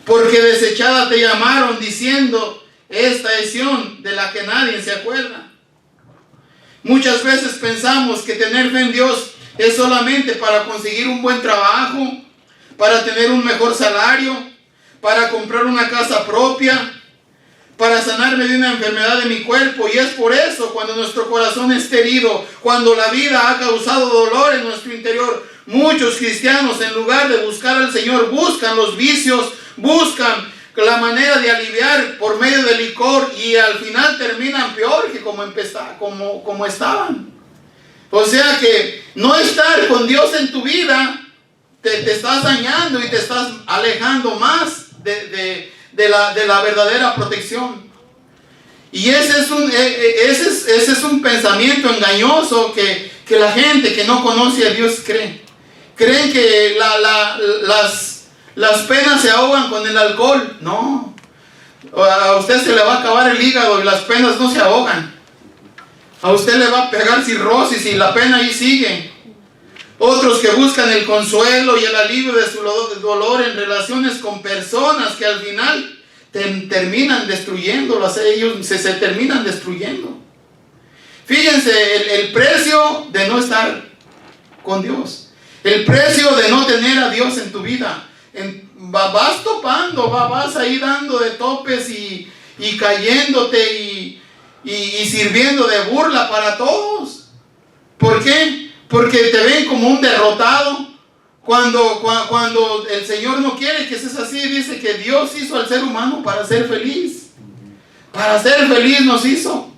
porque desechada te llamaron, diciendo: esta es Sión, de la que nadie se acuerda. Muchas veces pensamos que tener fe en Dios es solamente para conseguir un buen trabajo, para tener un mejor salario, para comprar una casa propia, para sanarme de una enfermedad de mi cuerpo. Y es por eso, cuando nuestro corazón está herido, cuando la vida ha causado dolor en nuestro interior, muchos cristianos, en lugar de buscar al Señor, buscan los vicios, buscan la manera de aliviar por medio del licor, y al final terminan peor que como estaban. O sea que no estar con Dios en tu vida te estás dañando y te estás alejando más de la verdadera protección. Y ese es un pensamiento engañoso que la gente que no conoce a Dios creen que las penas se ahogan con el alcohol. No, a usted se le va a acabar el hígado y las penas no se ahogan. A usted le va a pegar cirrosis y la pena ahí sigue. Otros que buscan el consuelo y el alivio de su dolor en relaciones con personas que al final terminan destruyéndolas, ellos se terminan destruyendo. Fíjense el precio de no estar con Dios, el precio de no tener a Dios en tu vida. Vas topando, vas ahí dando de topes y cayéndote y sirviendo de burla para todos. ¿Por qué? Porque te ven como un derrotado. Cuando el Señor no quiere que seas así, dice que Dios hizo al ser humano para ser feliz. Para ser feliz nos hizo.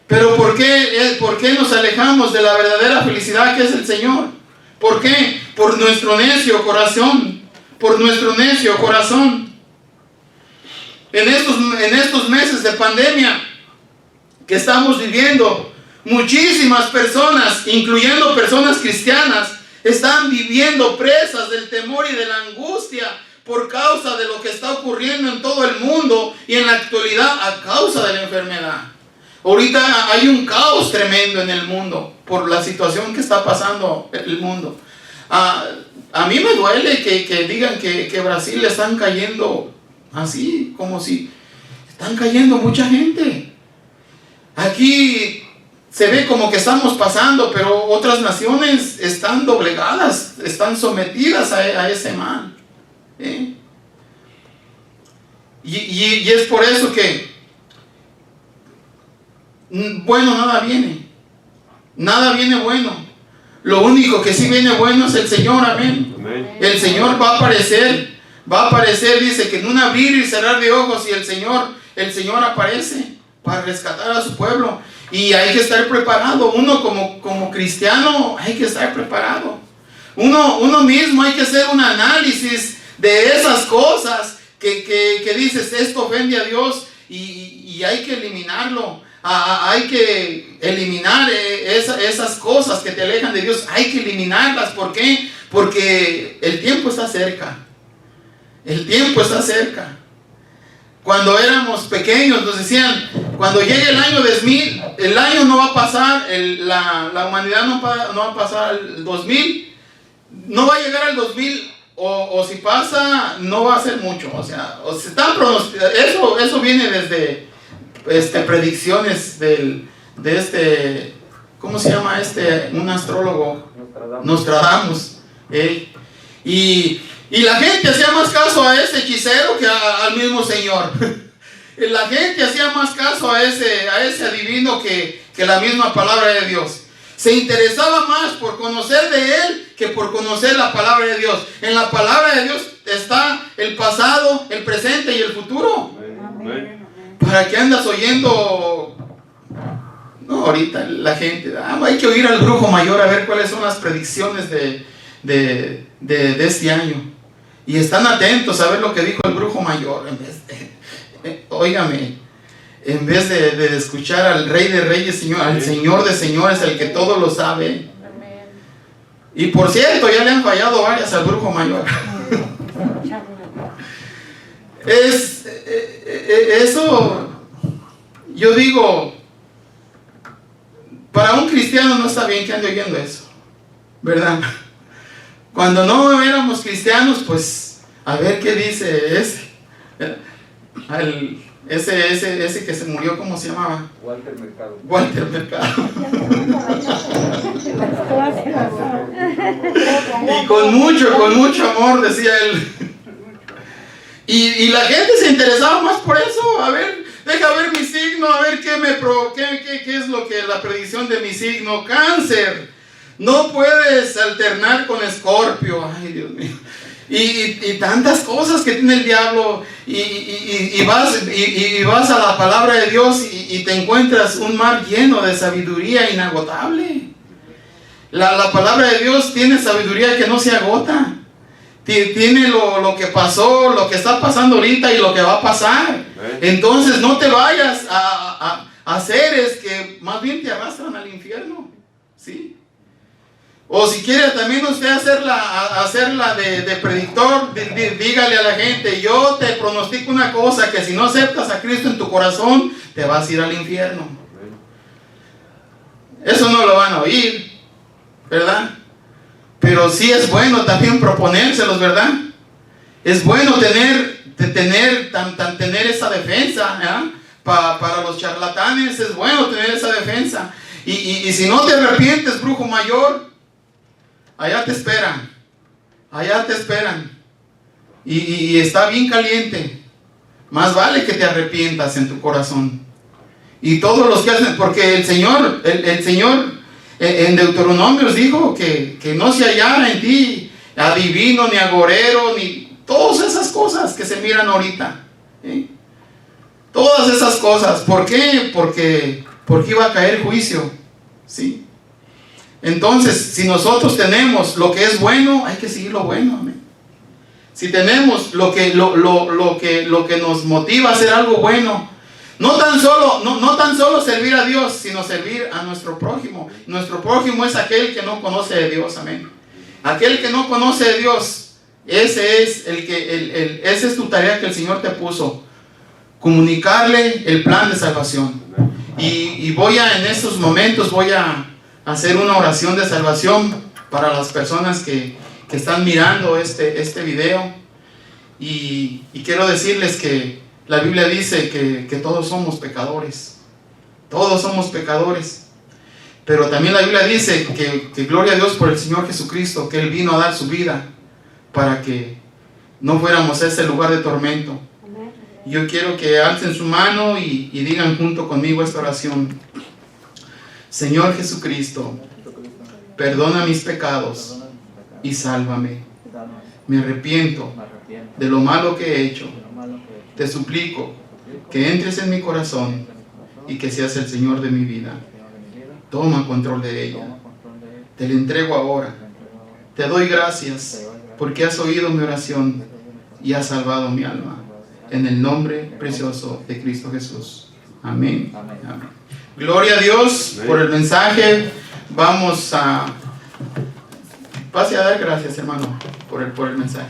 Pero ¿por qué nos alejamos de la verdadera felicidad que es el Señor? ¿Por qué? Por nuestro necio corazón. Por nuestro necio corazón. En estos meses de pandemia que estamos viviendo, muchísimas personas, incluyendo personas cristianas, están viviendo presas del temor y de la angustia por causa de lo que está ocurriendo en todo el mundo y en la actualidad a causa de la enfermedad. Ahorita hay un caos tremendo en el mundo por la situación que está pasando el mundo. A mí me duele que digan que Brasil le están cayendo así, como si están cayendo mucha gente. Aquí se ve como que estamos pasando, pero otras naciones están doblegadas, están sometidas a ese mal. Y es por eso que, bueno, nada viene bueno. Lo único que sí viene bueno es el Señor, amén. El Señor va a aparecer, dice que en un abrir y cerrar de ojos, y el Señor aparece para rescatar a su pueblo. Y hay que estar preparado. Uno como cristiano hay que estar preparado. Uno mismo hay que hacer un análisis de esas cosas que dices, esto ofende a Dios, y hay que eliminarlo. Hay que eliminar esas cosas que te alejan de Dios. Hay que eliminarlas. ¿Por qué? Porque el tiempo está cerca. El tiempo está cerca. Cuando éramos pequeños nos decían, cuando llegue el año 2000, el año no va a pasar, la humanidad no va a pasar al 2000, no va a llegar al 2000, o si pasa, no va a ser mucho. O sea, eso viene desde predicciones de ¿cómo se llama un astrólogo? Nostradamus. Y Y la gente hacía más caso a ese hechicero que al mismo Señor. La gente hacía más caso a ese adivino que la misma palabra de Dios. Se interesaba más por conocer de Él que por conocer la palabra de Dios. En la palabra de Dios está el pasado, el presente y el futuro. Amén. ¿Para qué andas oyendo? No, ahorita la gente, hay que oír al brujo mayor a ver cuáles son las predicciones de este año. Y están atentos a ver lo que dijo el brujo mayor. Óigame, en vez de escuchar al Rey de Reyes, Señor, al Señor de Señores, el que todo lo sabe. Y por cierto, ya le han fallado varias al brujo mayor. Eso, yo digo, para un cristiano no está bien que ande oyendo eso, ¿verdad? Cuando no éramos cristianos, pues, a ver qué dice ese que se murió, ¿cómo se llamaba? Walter Mercado. Walter Mercado. Y con mucho amor, decía él. Y la gente se interesaba más por eso. A ver, deja ver mi signo, a ver qué es lo que la predicción de mi signo. Cáncer. No puedes alternar con Escorpio. Ay, Dios mío. Y tantas cosas que tiene el diablo. Y vas a la palabra de Dios y te encuentras un mar lleno de sabiduría inagotable. La palabra de Dios tiene sabiduría que no se agota. Tiene lo que pasó, lo que está pasando ahorita y lo que va a pasar. Entonces no te vayas a seres que más bien te arrastran al infierno. ¿Sí? O si quiere también usted hacerla de predictor, dígale a la gente: yo te pronostico una cosa, que si no aceptas a Cristo en tu corazón, te vas a ir al infierno. Eso no lo van a oír, ¿verdad? Pero sí es bueno también proponérselos, ¿verdad? Es bueno tener esa defensa, ¿verdad? Para los charlatanes es bueno tener esa defensa. Y si no te arrepientes, brujo mayor, allá te esperan. Y está bien caliente. Más vale que te arrepientas en tu corazón. Y todos los que hacen, porque el Señor en Deuteronomios dijo que no se hallara en ti adivino, ni agorero, ni todas esas cosas que se miran ahorita. Todas esas cosas. ¿Por qué? Porque iba a caer juicio. ¿Sí? Entonces, si nosotros tenemos lo que es bueno, hay que seguir lo bueno. Amén. Si tenemos lo que nos motiva a hacer algo bueno, no tan solo servir a Dios, sino servir a nuestro prójimo. Nuestro prójimo es aquel que no conoce de Dios. Amén. Aquel que no conoce de Dios, esa es tu tarea que el Señor te puso. Comunicarle el plan de salvación. Y en estos momentos voy a hacer una oración de salvación para las personas que están mirando este video. Y quiero decirles que la Biblia dice que todos somos pecadores. Todos somos pecadores. Pero también la Biblia dice que gloria a Dios por el Señor Jesucristo, que Él vino a dar su vida para que no fuéramos a ese lugar de tormento. Yo quiero que alcen su mano y digan junto conmigo esta oración. Señor Jesucristo, perdona mis pecados y sálvame. Me arrepiento de lo malo que he hecho. Te suplico que entres en mi corazón y que seas el Señor de mi vida. Toma control de ella. Te la entrego ahora. Te doy gracias porque has oído mi oración y has salvado mi alma. En el nombre precioso de Cristo Jesús. Amén. Amén. Gloria a Dios por el mensaje. Vamos a... Pase a dar gracias, hermano, por el mensaje.